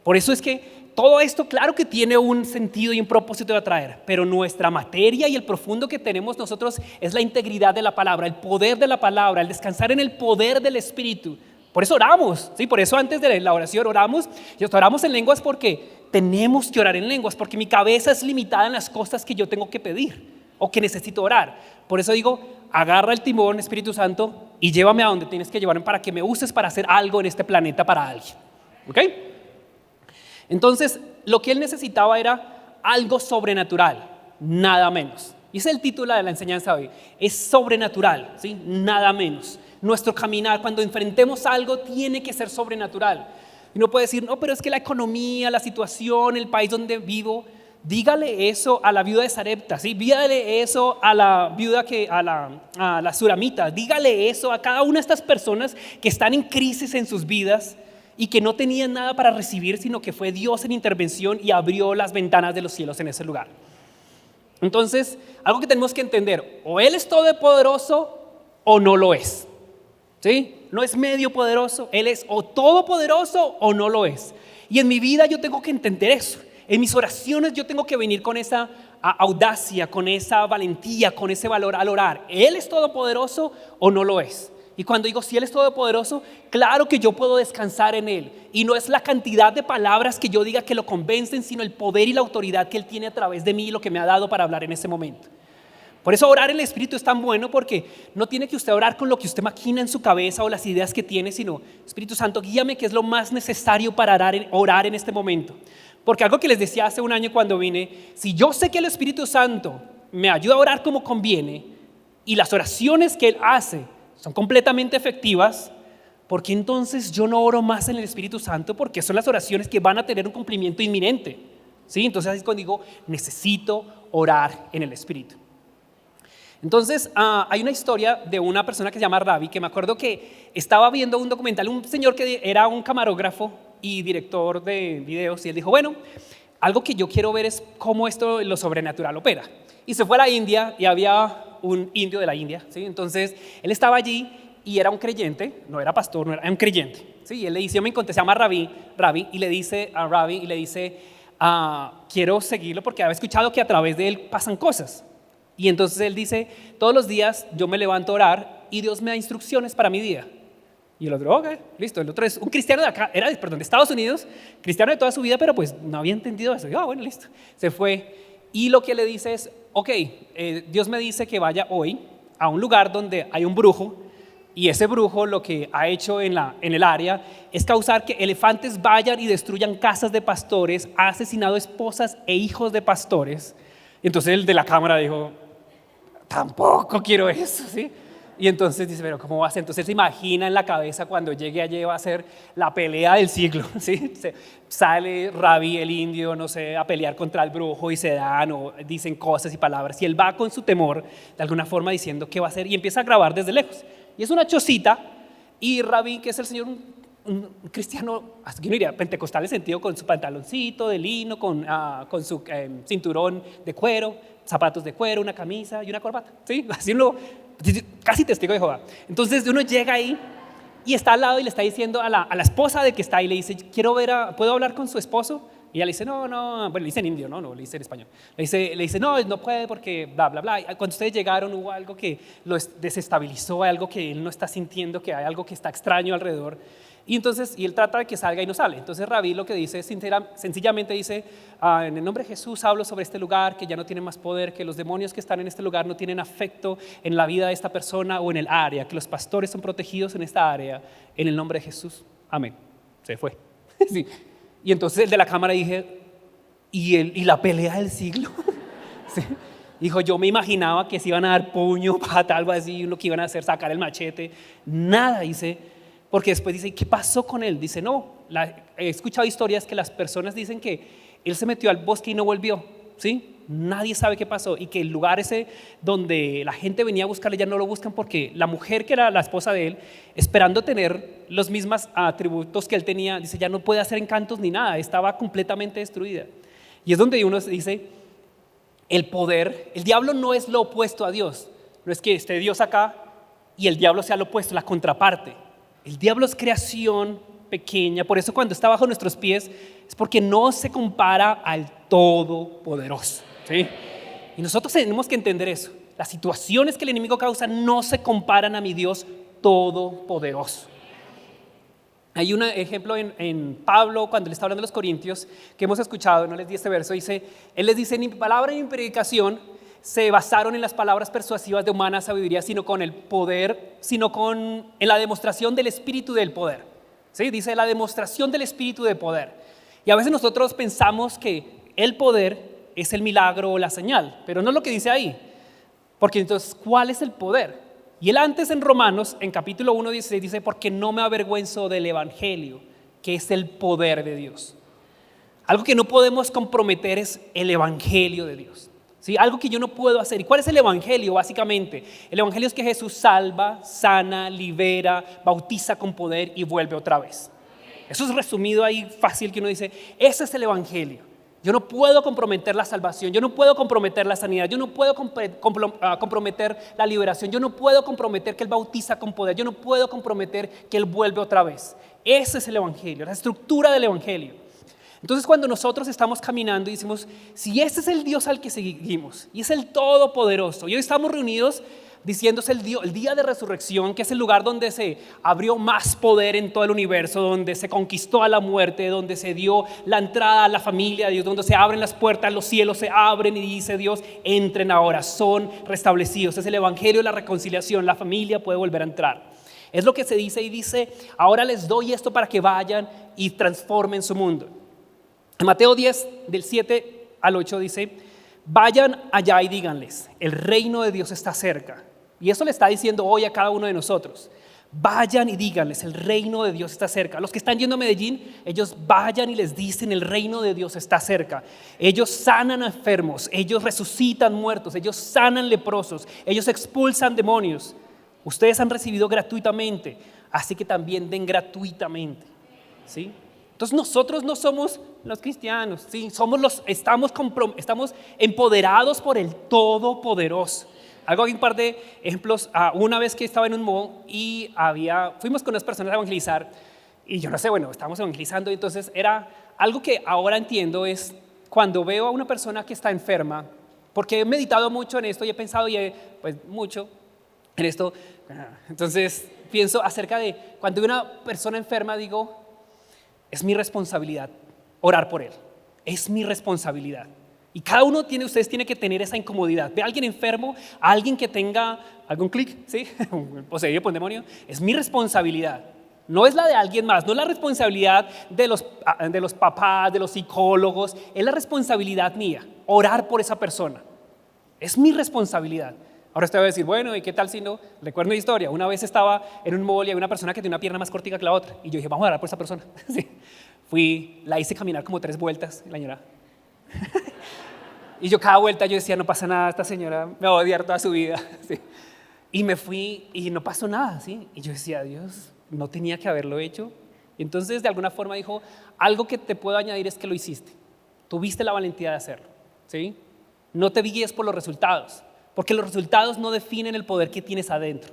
Por eso es que todo esto, claro que tiene un sentido y un propósito de atraer, pero nuestra materia y el profundo que tenemos nosotros es la integridad de la palabra, el poder de la palabra, el descansar en el poder del Espíritu. Por eso oramos, ¿sí? Por eso antes de la oración oramos en lenguas porque tenemos que orar en lenguas, porque mi cabeza es limitada en las cosas que yo tengo que pedir o que necesito orar. Por eso digo, agarra el timón, Espíritu Santo, y llévame a donde tienes que llevarme para que me uses para hacer algo en este planeta para alguien. ¿Ok? Entonces, lo que él necesitaba era algo sobrenatural, nada menos. Y ese es el título de la enseñanza de hoy. Es sobrenatural, ¿sí? Nada menos. Nuestro caminar, cuando enfrentemos algo, tiene que ser sobrenatural. Y no puede decir, no, pero es que la economía, la situación, el país donde vivo. Dígale eso a la viuda de Sarepta, ¿sí? Dígale eso a la viuda a la suramita. Dígale eso a cada una de estas personas que están en crisis en sus vidas y que no tenían nada para recibir, sino que fue Dios en intervención y abrió las ventanas de los cielos en ese lugar. Entonces, algo que tenemos que entender, o Él es todopoderoso o no lo es, ¿sí? No es medio poderoso, Él es o todopoderoso o no lo es. Y en mi vida yo tengo que entender eso. En mis oraciones yo tengo que venir con esa audacia, con esa valentía, con ese valor al orar. ¿Él es todopoderoso o no lo es? Y cuando digo si Él es todopoderoso, claro que yo puedo descansar en Él. Y no es la cantidad de palabras que yo diga que lo convencen, sino el poder y la autoridad que Él tiene a través de mí y lo que me ha dado para hablar en ese momento. Por eso orar en el Espíritu es tan bueno, porque no tiene que usted orar con lo que usted maquina en su cabeza o las ideas que tiene, sino Espíritu Santo, guíame, que es lo más necesario para orar en este momento. Porque algo que les decía hace un año cuando vine, si yo sé que el Espíritu Santo me ayuda a orar como conviene y las oraciones que Él hace son completamente efectivas, ¿por qué entonces yo no oro más en el Espíritu Santo? Porque son las oraciones que van a tener un cumplimiento inminente, ¿sí? Entonces así es cuando digo, necesito orar en el Espíritu. Entonces hay una historia de una persona que se llama Ravi, que me acuerdo que estaba viendo un documental, un señor que era un camarógrafo y director de videos, y él dijo, bueno, algo que yo quiero ver es cómo esto, lo sobrenatural opera. Y se fue a la India y había un indio de la India, ¿sí? Entonces él estaba allí y era un creyente, no era pastor, no era un creyente, ¿sí? Y él le dice, yo me encontré, se llama Ravi, y le dice a Ravi, quiero seguirlo porque había escuchado que a través de él pasan cosas. Y entonces él dice, todos los días yo me levanto a orar y Dios me da instrucciones para mi día. Y el otro, ok, listo. El otro es un cristiano de acá, de Estados Unidos, cristiano de toda su vida, pero pues no había entendido eso. Y, bueno, listo. Se fue. Y lo que le dice es, ok, Dios me dice que vaya hoy a un lugar donde hay un brujo, y ese brujo lo que ha hecho en el área es causar que elefantes vayan y destruyan casas de pastores, ha asesinado esposas e hijos de pastores. Y entonces el de la cámara dijo, tampoco quiero eso, ¿sí? Y entonces dice, pero ¿cómo va a ser? Entonces se imagina en la cabeza cuando llegue allí va a ser la pelea del siglo, ¿sí? Sale Rabí, el indio, no sé, a pelear contra el brujo y se dan o dicen cosas y palabras. Y él va con su temor, de alguna forma diciendo qué va a hacer y empieza a grabar desde lejos. Y es una chocita y Rabí, que es el señor, un cristiano, hasta que no diría pentecostal en sentido, con su pantaloncito de lino, con su cinturón de cuero, zapatos de cuero, una camisa y una corbata, ¿sí? Así uno, casi testigo de Jehová. Entonces uno llega ahí y está al lado y le está diciendo a la esposa de que está ahí, le dice, ¿puedo hablar con su esposo? Y ella le dice, no, bueno, le dice en indio, no, le dice en español. Le dice, no puede porque bla, bla, bla. Y cuando ustedes llegaron hubo algo que lo desestabilizó, algo que él no está sintiendo, que hay algo que está extraño alrededor. Y entonces, él trata de que salga y no sale. Entonces Rabí lo que dice es sencillamente dice, en el nombre de Jesús hablo sobre este lugar que ya no tiene más poder, que los demonios que están en este lugar no tienen afecto en la vida de esta persona o en el área, que los pastores son protegidos en esta área, en el nombre de Jesús. Amén. Se fue. Sí. Y entonces el de la cámara dije, ¿y la pelea del siglo? Sí. Dijo, yo me imaginaba que se iban a dar puño, pata, algo así, lo que iban a hacer, sacar el machete. Nada, dice. Porque después dice, ¿qué pasó con él? Dice, no, he escuchado historias que las personas dicen que él se metió al bosque y no volvió, ¿sí? Nadie sabe qué pasó y que el lugar ese donde la gente venía a buscarle ya no lo buscan porque la mujer que era la esposa de él, esperando tener los mismos atributos que él tenía, dice, ya no puede hacer encantos ni nada, estaba completamente destruida. Y es donde uno dice, el poder, el diablo no es lo opuesto a Dios, no es que esté Dios acá y el diablo sea lo opuesto, la contraparte. El diablo es creación pequeña, por eso cuando está bajo nuestros pies es porque no se compara al Todopoderoso, ¿sí? Y nosotros tenemos que entender eso. Las situaciones que el enemigo causa no se comparan a mi Dios Todopoderoso. Hay un ejemplo en Pablo cuando le está hablando a los corintios que hemos escuchado, no les di este verso, él les dice, ni palabra ni predicación se basaron en las palabras persuasivas de humana sabiduría, sino con el poder, en la demostración del espíritu del poder. ¿Sí? Dice la demostración del espíritu de poder. Y a veces nosotros pensamos que el poder es el milagro o la señal, pero no es lo que dice ahí. Porque entonces, ¿cuál es el poder? Y él antes en Romanos, en capítulo 1:16 dice, porque no me avergüenzo del evangelio, que es el poder de Dios. Algo que no podemos comprometer es el evangelio de Dios. ¿Sí? Algo que yo no puedo hacer. ¿Y cuál es el evangelio? Básicamente, el evangelio es que Jesús salva, sana, libera, bautiza con poder y vuelve otra vez. Eso es resumido ahí fácil que uno dice, ese es el evangelio. Yo no puedo comprometer la salvación, yo no puedo comprometer la sanidad, yo no puedo comprometer la liberación, yo no puedo comprometer que Él bautiza con poder, yo no puedo comprometer que Él vuelve otra vez. Ese es el evangelio, la estructura del evangelio. Entonces cuando nosotros estamos caminando y decimos, si este es el Dios al que seguimos y es el Todopoderoso, y hoy estamos reunidos diciéndose el día de resurrección, que es el lugar donde se abrió más poder en todo el universo, donde se conquistó a la muerte, donde se dio la entrada a la familia de Dios, donde se abren las puertas, los cielos se abren y dice Dios, entren ahora, son restablecidos. Es el evangelio de la reconciliación, la familia puede volver a entrar. Es lo que se dice y dice, ahora les doy esto para que vayan y transformen su mundo. En Mateo 10, del 7 al 8 dice, vayan allá y díganles, el reino de Dios está cerca. Y eso le está diciendo hoy a cada uno de nosotros. Vayan y díganles, el reino de Dios está cerca. Los que están yendo a Medellín, ellos vayan y les dicen, el reino de Dios está cerca. Ellos sanan a enfermos, ellos resucitan muertos, ellos sanan leprosos, ellos expulsan demonios. Ustedes han recibido gratuitamente, así que también den gratuitamente. ¿Sí? Entonces nosotros no somos los cristianos, ¿sí? Estamos empoderados por el Todopoderoso. Hago aquí un par de ejemplos. Una vez que estaba en un mall y fuimos con unas personas a evangelizar y yo no sé, estábamos evangelizando y entonces era algo que ahora entiendo es cuando veo a una persona que está enferma, porque he meditado mucho en esto y he pensado mucho en esto. Entonces pienso acerca de cuando veo una persona enferma, digo, es mi responsabilidad orar por él. Es mi responsabilidad. Y cada uno de ustedes tiene que tener esa incomodidad. Ve a alguien enfermo, a alguien que tenga algún clic, ¿sí? Poseído por un demonio. Es mi responsabilidad. No es la de alguien más. No es la responsabilidad de los papás, de los psicólogos. Es la responsabilidad mía. Orar por esa persona. Es mi responsabilidad. Ahora usted va a decir, bueno, ¿y qué tal si no? Recuerdo una historia. Una vez estaba en un mall y había una persona que tenía una pierna más cortica que la otra. Y yo dije, vamos a orar por esa persona. Sí. La hice caminar como 3 vueltas, la señora. Y yo cada vuelta yo decía, no pasa nada, esta señora me va a odiar toda su vida. Sí. Y me fui y no pasó nada, ¿sí? Y yo decía, Dios, no tenía que haberlo hecho. Y entonces de alguna forma dijo, algo que te puedo añadir es que lo hiciste. Tuviste la valentía de hacerlo, ¿sí? No te guíes por los resultados, porque los resultados no definen el poder que tienes adentro,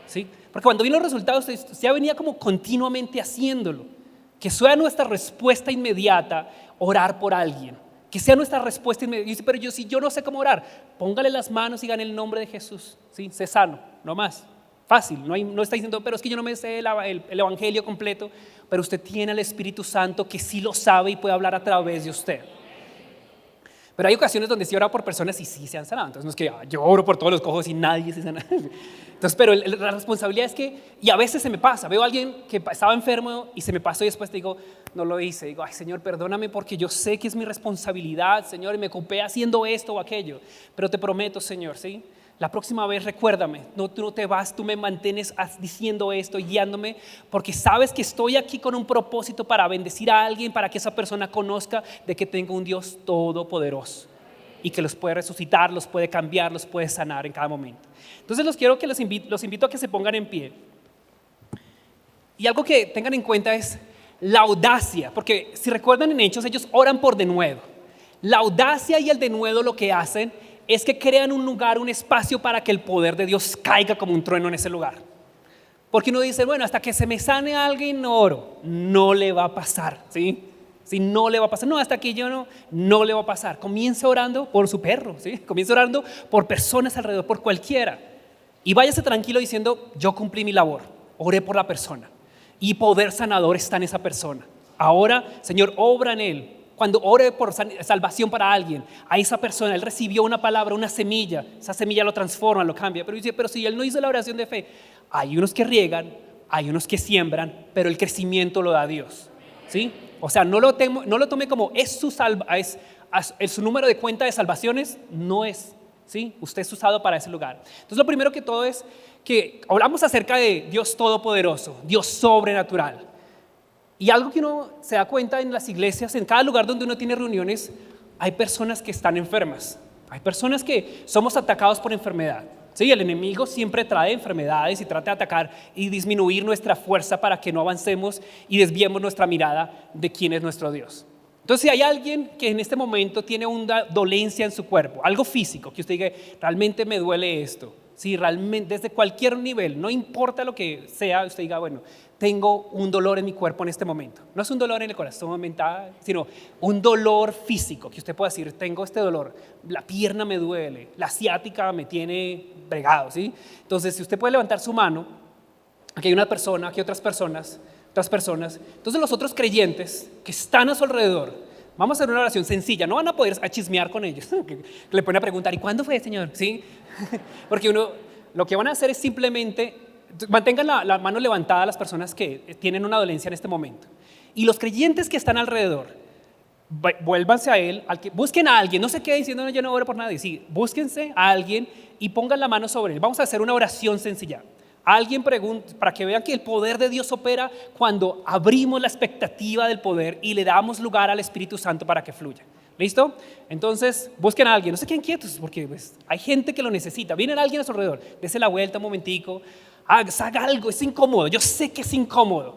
¿sí? Porque cuando vienen los resultados, ya venía como continuamente haciéndolo. Que sea nuestra respuesta inmediata orar por alguien. Que sea nuestra respuesta inmediata. Y dice, pero si yo no sé cómo orar, póngale las manos y diga en el nombre de Jesús, ¿sí? Sé sano, no más. Fácil, no está diciendo, pero es que yo no me sé el evangelio completo, pero usted tiene al Espíritu Santo que sí lo sabe y puede hablar a través de usted. Pero hay ocasiones donde sí ora por personas y sí se han sanado. Entonces no es que yo oro por todos los cojos y nadie se sana. Entonces, pero la responsabilidad es que, y a veces se me pasa, veo a alguien que estaba enfermo y se me pasó y después te digo, no lo hice. Digo, ay Señor, perdóname porque yo sé que es mi responsabilidad, Señor, y me ocupé haciendo esto o aquello. Pero te prometo, Señor, ¿sí? La próxima vez recuérdame, tú no te vas, tú me mantienes diciendo esto y guiándome, porque sabes que estoy aquí con un propósito para bendecir a alguien, para que esa persona conozca de que tengo un Dios todopoderoso y que los puede resucitar, los puede cambiar, los puede sanar en cada momento. Entonces los invito a que se pongan en pie. Y algo que tengan en cuenta es la audacia, porque si recuerdan en Hechos, ellos oran por denuedo. La audacia y el denuedo lo que hacen es que crean un lugar, un espacio para que el poder de Dios caiga como un trueno en ese lugar. Porque uno dice, bueno, hasta que se me sane alguien no oro, no le va a pasar, ¿sí? Si no le va a pasar, no, hasta que yo no le va a pasar. Comience orando por su perro, ¿sí? Comience orando por personas alrededor, por cualquiera. Y váyase tranquilo diciendo, yo cumplí mi labor, oré por la persona. Y poder sanador está en esa persona. Ahora, Señor, obra en él. Cuando ore por salvación para alguien, a esa persona, él recibió una palabra, una semilla, esa semilla lo transforma, lo cambia. Pero dice, pero si él no hizo la oración de fe, hay unos que riegan, hay unos que siembran, pero el crecimiento lo da Dios, ¿sí? O sea, no lo tome como es su número de cuenta de salvaciones, no es, ¿sí? Usted es usado para ese lugar. Entonces lo primero que todo es que hablamos acerca de Dios todopoderoso, Dios sobrenatural. Y algo que uno se da cuenta en las iglesias, en cada lugar donde uno tiene reuniones, hay personas que están enfermas. Hay personas que somos atacados por enfermedad. Sí, el enemigo siempre trae enfermedades y trata de atacar y disminuir nuestra fuerza para que no avancemos y desviemos nuestra mirada de quién es nuestro Dios. Entonces, si hay alguien que en este momento tiene una dolencia en su cuerpo, algo físico, que usted diga, realmente me duele esto. Sí, realmente, desde cualquier nivel, no importa lo que sea, usted diga, bueno, tengo un dolor en mi cuerpo en este momento. No es un dolor en el corazón mental, sino un dolor físico, que usted pueda decir, tengo este dolor, la pierna me duele, la ciática me tiene bregado, ¿sí? Entonces, si usted puede levantar su mano, aquí hay una persona, aquí hay otras personas, entonces los otros creyentes que están a su alrededor, vamos a hacer una oración sencilla, no van a poder chismear con ellos, que le ponen a preguntar, ¿y cuándo fue, Señor? ¿Sí? Porque lo que van a hacer es simplemente, mantengan la mano levantada a las personas que tienen una dolencia en este momento. Y los creyentes que están alrededor, vuélvanse a él, busquen a alguien, no se queden diciendo, no, yo no oro por nadie, sí, búsquense a alguien y pongan la mano sobre él. Vamos a hacer una oración sencilla. Alguien pregunta, para que vean que el poder de Dios opera cuando abrimos la expectativa del poder y le damos lugar al Espíritu Santo para que fluya. ¿Listo? Entonces, busquen a alguien. No se queden quietos porque hay gente que lo necesita. Viene alguien a su alrededor. Dese la vuelta un momentico. Haga algo. Es incómodo. Yo sé que es incómodo.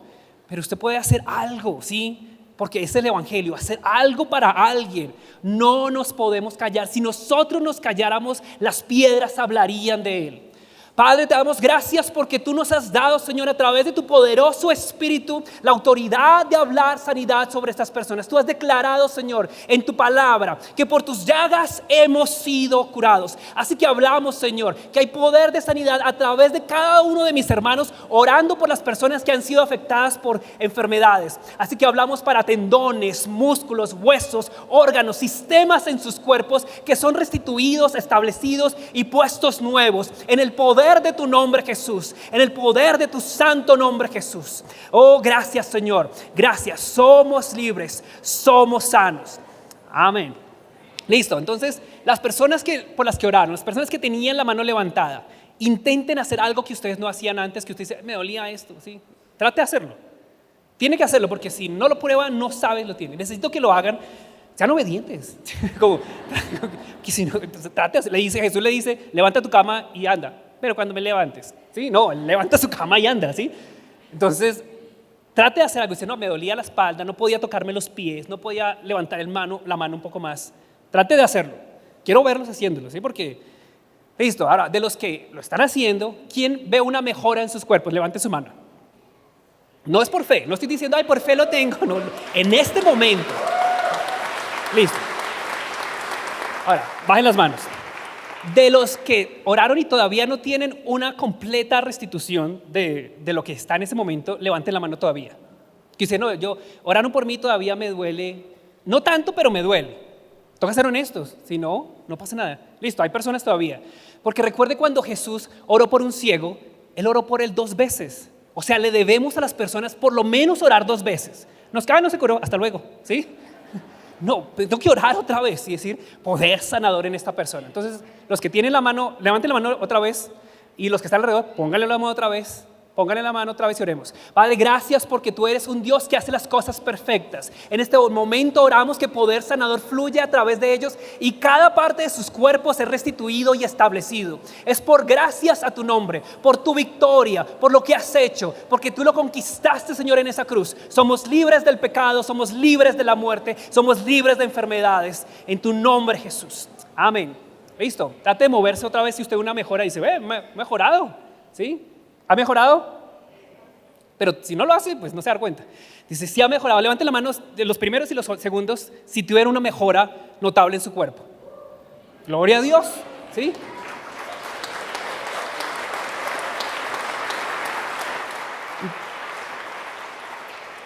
Pero usted puede hacer algo, ¿sí? Porque es el Evangelio. Hacer algo para alguien. No nos podemos callar. Si nosotros nos calláramos, las piedras hablarían de él. Padre, te damos gracias porque tú nos has dado, Señor, a través de tu poderoso Espíritu, la autoridad de hablar sanidad sobre estas personas. Tú has declarado, Señor, en tu palabra, que por tus llagas hemos sido curados. Así que hablamos, Señor, que hay poder de sanidad a través de cada uno de mis hermanos, orando por las personas que han sido afectadas por enfermedades. Así que hablamos para tendones, músculos, huesos, órganos, sistemas en sus cuerpos que son restituidos, establecidos y puestos nuevos en el poder de tu nombre, Jesús, en el poder de tu santo nombre, Jesús. Oh, gracias, Señor, gracias. Somos libres, somos sanos. Amén. Listo, entonces las personas por las que oraron, las personas que tenían la mano levantada, intenten hacer algo que ustedes no hacían antes, que usted dice, me dolía esto, ¿sí? Trate de hacerlo. Tiene que hacerlo porque si no lo prueban, no saben lo tienen. Necesito que lo hagan, sean obedientes. Como, que si no, entonces, trate de hacerlo. Jesús le dice, levanta tu cama y anda. Pero cuando me levantes, ¿sí? No, levanta su cama y anda, ¿sí? Entonces, trate de hacer algo. Dice, no, me dolía la espalda, no podía tocarme los pies, no podía levantar la mano un poco más. Trate de hacerlo. Quiero verlos haciéndolo, ¿sí? Porque, listo, ahora, de los que lo están haciendo, ¿quién ve una mejora en sus cuerpos? Levante su mano. No es por fe, no estoy diciendo, ay, por fe lo tengo, no, en este momento. Listo. Ahora, bajen las manos. De los que oraron y todavía no tienen una completa restitución de lo que está en ese momento, levanten la mano todavía. Que dicen, no, oraron por mí, todavía me duele, no tanto, pero me duele. Toca ser honestos, si no, no pasa nada. Listo, hay personas todavía. Porque recuerde cuando Jesús oró por un ciego, Él oró por él 2 veces. O sea, le debemos a las personas por lo menos orar 2 veces. Nos cae, no se curó, hasta luego, ¿sí? No, tengo que orar otra vez y decir, poder sanador en esta persona. Entonces, los que tienen la mano, levanten la mano otra vez, y los que están alrededor, pónganle la mano otra vez. Pónganle la mano otra vez y oremos. Padre, gracias porque tú eres un Dios que hace las cosas perfectas. En este momento oramos que poder sanador fluye a través de ellos y cada parte de sus cuerpos es restituido y establecido. Es por gracias a tu nombre, por tu victoria, por lo que has hecho, porque tú lo conquistaste, Señor, en esa cruz. Somos libres del pecado, somos libres de la muerte, somos libres de enfermedades. En tu nombre, Jesús. Amén. Listo. Trate de moverse otra vez si usted ve una mejora y dice, mejorado, ¿sí? ¿Ha mejorado? Pero si no lo hace, pues no se da cuenta. Dice, sí ha mejorado. Levanten la mano de los primeros y los segundos si tuvieron una mejora notable en su cuerpo. Gloria a Dios, ¿sí?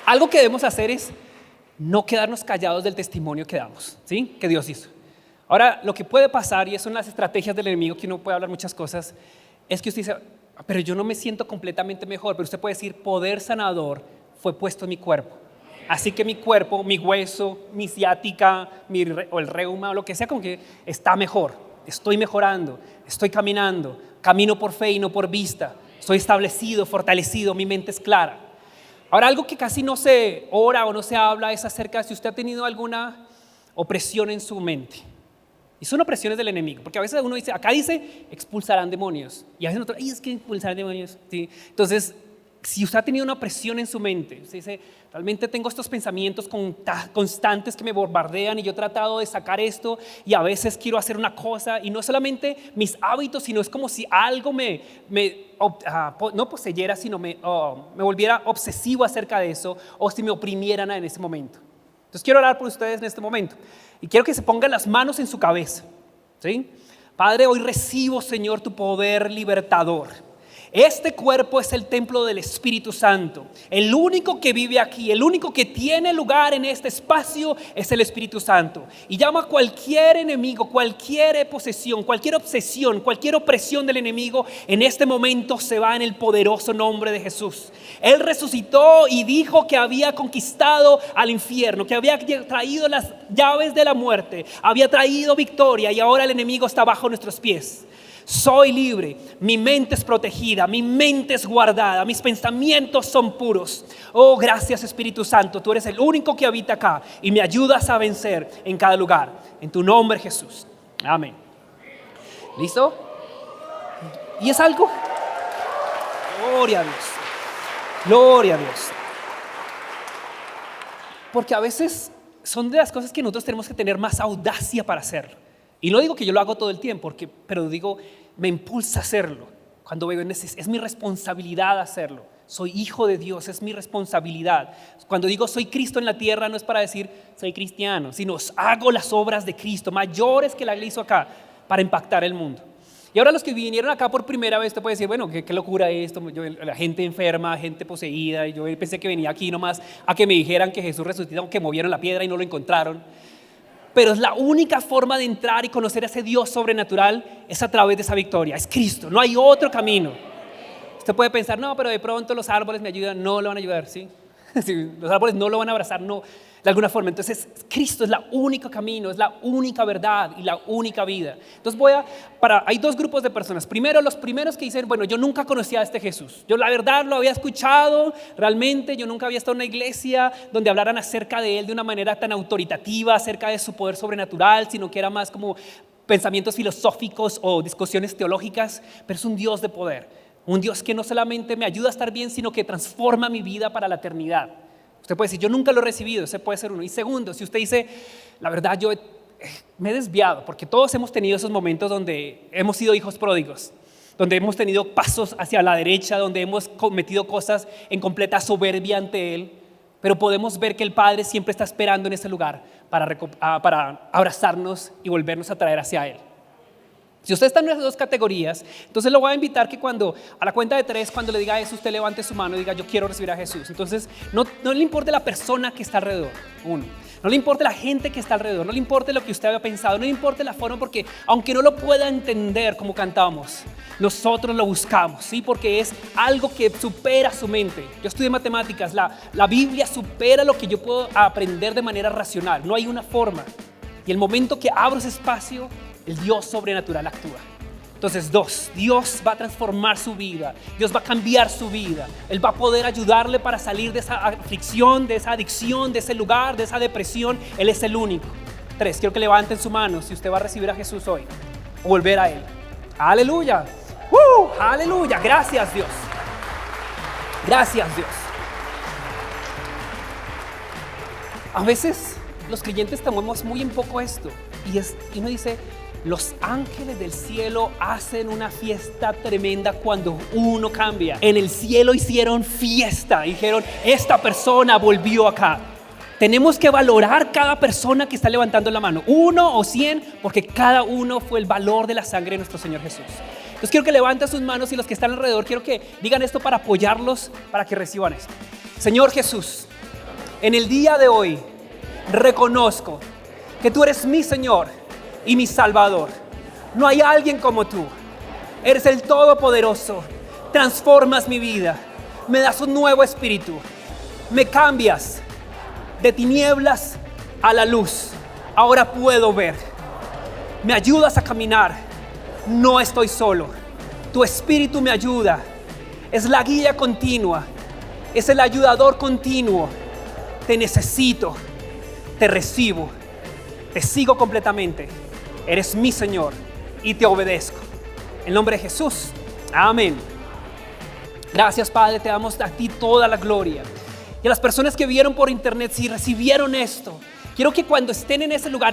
Algo que debemos hacer es no quedarnos callados del testimonio que damos, ¿sí? Que Dios hizo. Ahora, lo que puede pasar, y son las estrategias del enemigo, que uno puede hablar muchas cosas, es que usted dice, pero yo no me siento completamente mejor. Pero usted puede decir, poder sanador fue puesto en mi cuerpo. Así que mi cuerpo, mi hueso, mi ciática, o el reuma, o lo que sea, como que está mejor. Estoy mejorando, estoy caminando, camino por fe y no por vista. Estoy establecido, fortalecido, mi mente es clara. Ahora, algo que casi no se ora o no se habla es acerca de si usted ha tenido alguna opresión en su mente. Y son opresiones del enemigo, porque a veces uno dice, acá dice, expulsarán demonios. Y a veces otro, es que expulsarán demonios. ¿Sí? Entonces, si usted ha tenido una opresión en su mente, usted dice, realmente tengo estos pensamientos constantes que me bombardean y yo he tratado de sacar esto y a veces quiero hacer una cosa y no solamente mis hábitos, sino es como si algo no poseyera, sino me volviera obsesivo acerca de eso o si me oprimieran en ese momento. Entonces quiero orar por ustedes en este momento y quiero que se pongan las manos en su cabeza, ¿sí? Padre, hoy recibo, Señor, tu poder libertador. Este cuerpo es el templo del Espíritu Santo. El único que vive aquí, el único que tiene lugar en este espacio es el Espíritu Santo. Y llama a cualquier enemigo, cualquier posesión, cualquier obsesión, cualquier opresión del enemigo, en este momento se va en el poderoso nombre de Jesús. Él resucitó y dijo que había conquistado al infierno, que había traído las llaves de la muerte, había traído victoria y ahora el enemigo está bajo nuestros pies. Soy libre, mi mente es protegida, mi mente es guardada, mis pensamientos son puros. Oh, gracias Espíritu Santo, tú eres el único que habita acá y me ayudas a vencer en cada lugar. En tu nombre, Jesús. Amén. ¿Listo? ¿Y es algo? Gloria a Dios. Gloria a Dios. Porque a veces son de las cosas que nosotros tenemos que tener más audacia para hacerlo. Y no digo que yo lo hago todo el tiempo, pero digo, me impulsa a hacerlo. Cuando veo, es mi responsabilidad hacerlo. Soy hijo de Dios, es mi responsabilidad. Cuando digo soy Cristo en la tierra, no es para decir soy cristiano, sino hago las obras de Cristo, mayores que la que hizo acá, para impactar el mundo. Y ahora los que vinieron acá por primera vez, te pueden decir, bueno, qué locura esto, la gente enferma, gente poseída. Y yo pensé que venía aquí nomás a que me dijeran que Jesús resucitó, aunque movieron la piedra y no lo encontraron. Pero es la única forma de entrar y conocer a ese Dios sobrenatural es a través de esa victoria. Es Cristo, no hay otro camino. Usted puede pensar, no, pero de pronto los árboles me ayudan. No lo van a ayudar, ¿sí? Si los árboles no lo van a abrazar, no, de alguna forma. Entonces, Cristo es el único camino, es la única verdad y la única vida. Entonces hay dos grupos de personas. Primero, los primeros que dicen, bueno, yo nunca conocía a este Jesús. Yo la verdad lo había escuchado, realmente yo nunca había estado en una iglesia donde hablaran acerca de él de una manera tan autoritativa, acerca de su poder sobrenatural, sino que era más como pensamientos filosóficos o discusiones teológicas, pero es un Dios de poder. Un Dios que no solamente me ayuda a estar bien, sino que transforma mi vida para la eternidad. Usted puede decir, yo nunca lo he recibido, ese puede ser uno. Y segundo, si usted dice, la verdad yo me he desviado, porque todos hemos tenido esos momentos donde hemos sido hijos pródigos, donde hemos tenido pasos hacia la derecha, donde hemos cometido cosas en completa soberbia ante Él, pero podemos ver que el Padre siempre está esperando en ese lugar para abrazarnos y volvernos a traer hacia Él. Si usted está en esas dos categorías, entonces lo voy a invitar que a la cuenta de 3, cuando le diga eso, usted levante su mano y diga, yo quiero recibir a Jesús. Entonces, no le importe la persona que está alrededor, uno. No le importe la gente que está alrededor, no le importe lo que usted había pensado, no le importe la forma, porque aunque no lo pueda entender como cantamos, nosotros lo buscamos, ¿sí? Porque es algo que supera su mente. Yo estudié matemáticas, la Biblia supera lo que yo puedo aprender de manera racional, no hay una forma. Y el momento que abro ese espacio, el Dios sobrenatural actúa. Entonces, Dios va a transformar su vida, Dios va a cambiar su vida, Él va a poder ayudarle para salir de esa aflicción, de esa adicción, de ese lugar, de esa depresión. Él es el único. 3, quiero que levanten su mano si usted va a recibir a Jesús hoy o volver a Él. ¡Aleluya! ¡Aleluya! Gracias, Dios. Gracias, Dios. A veces los creyentes tomamos muy en poco esto y uno dice, los ángeles del cielo hacen una fiesta tremenda cuando uno cambia. En el cielo hicieron fiesta, dijeron, esta persona volvió acá. Tenemos que valorar cada persona que está levantando la mano, 1 o 100, porque cada uno fue el valor de la sangre de nuestro Señor Jesús. Entonces quiero que levanten sus manos y los que están alrededor, quiero que digan esto para apoyarlos, para que reciban esto. Señor Jesús, en el día de hoy reconozco que tú eres mi Señor y mi Salvador. No hay alguien como tú. Eres el Todopoderoso. Transformas mi vida. Me das un nuevo espíritu. Me cambias de tinieblas a la luz. Ahora puedo ver. Me ayudas a caminar. No estoy solo. Tu espíritu me ayuda. Es la guía continua. Es el ayudador continuo. Te necesito. Te recibo. Te sigo completamente. Eres mi Señor y te obedezco. En nombre de Jesús. Amén. Gracias, Padre, te damos a ti toda la gloria. Y a las personas que vieron por internet, si recibieron esto, quiero que cuando estén en ese lugar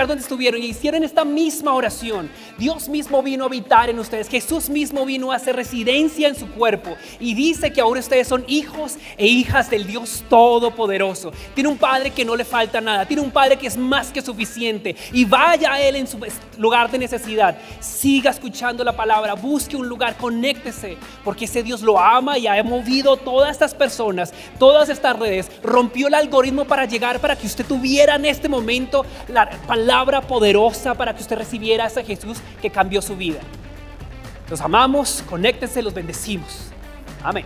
donde estuvieron y hicieron esta misma oración, Dios mismo vino a habitar en ustedes. Jesús mismo vino a hacer residencia en su cuerpo y dice que ahora ustedes son hijos e hijas del Dios Todopoderoso. Tiene un Padre que no le falta nada, tiene un Padre que es más que suficiente, y vaya a Él en su lugar de necesidad. Siga escuchando la palabra, busque un lugar, conéctese, porque ese Dios lo ama y ha movido todas estas personas, todas estas redes, rompió el algoritmo para llegar, para que usted tuviera en este momento la palabra poderosa, para que usted recibiera a ese Jesús que cambió su vida. Los amamos, conéctense, los bendecimos. Amén.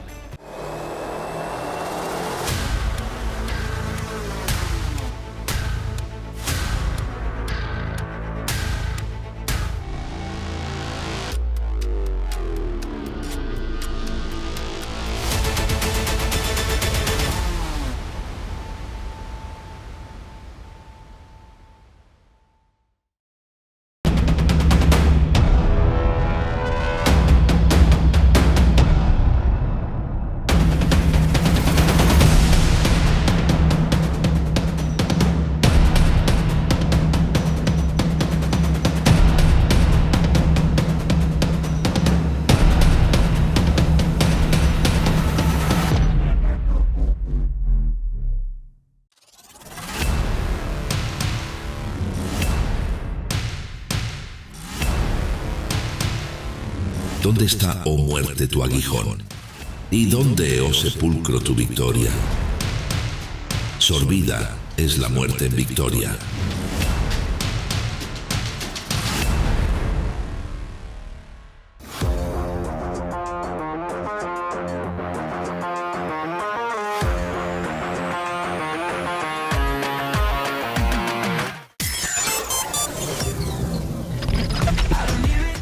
¿Dónde está, oh muerte, tu aguijón? ¿Y dónde, oh sepulcro, tu victoria? Sorbida es la muerte en victoria.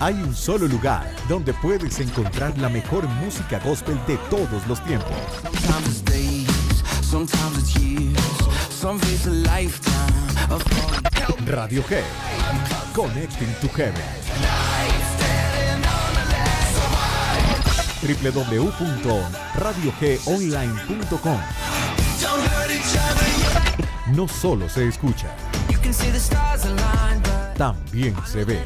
Hay un solo lugar donde puedes encontrar la mejor música gospel de todos los tiempos. Radio G, Connecting to Heaven. www.radiogonline.com. No solo se escucha, también se ve.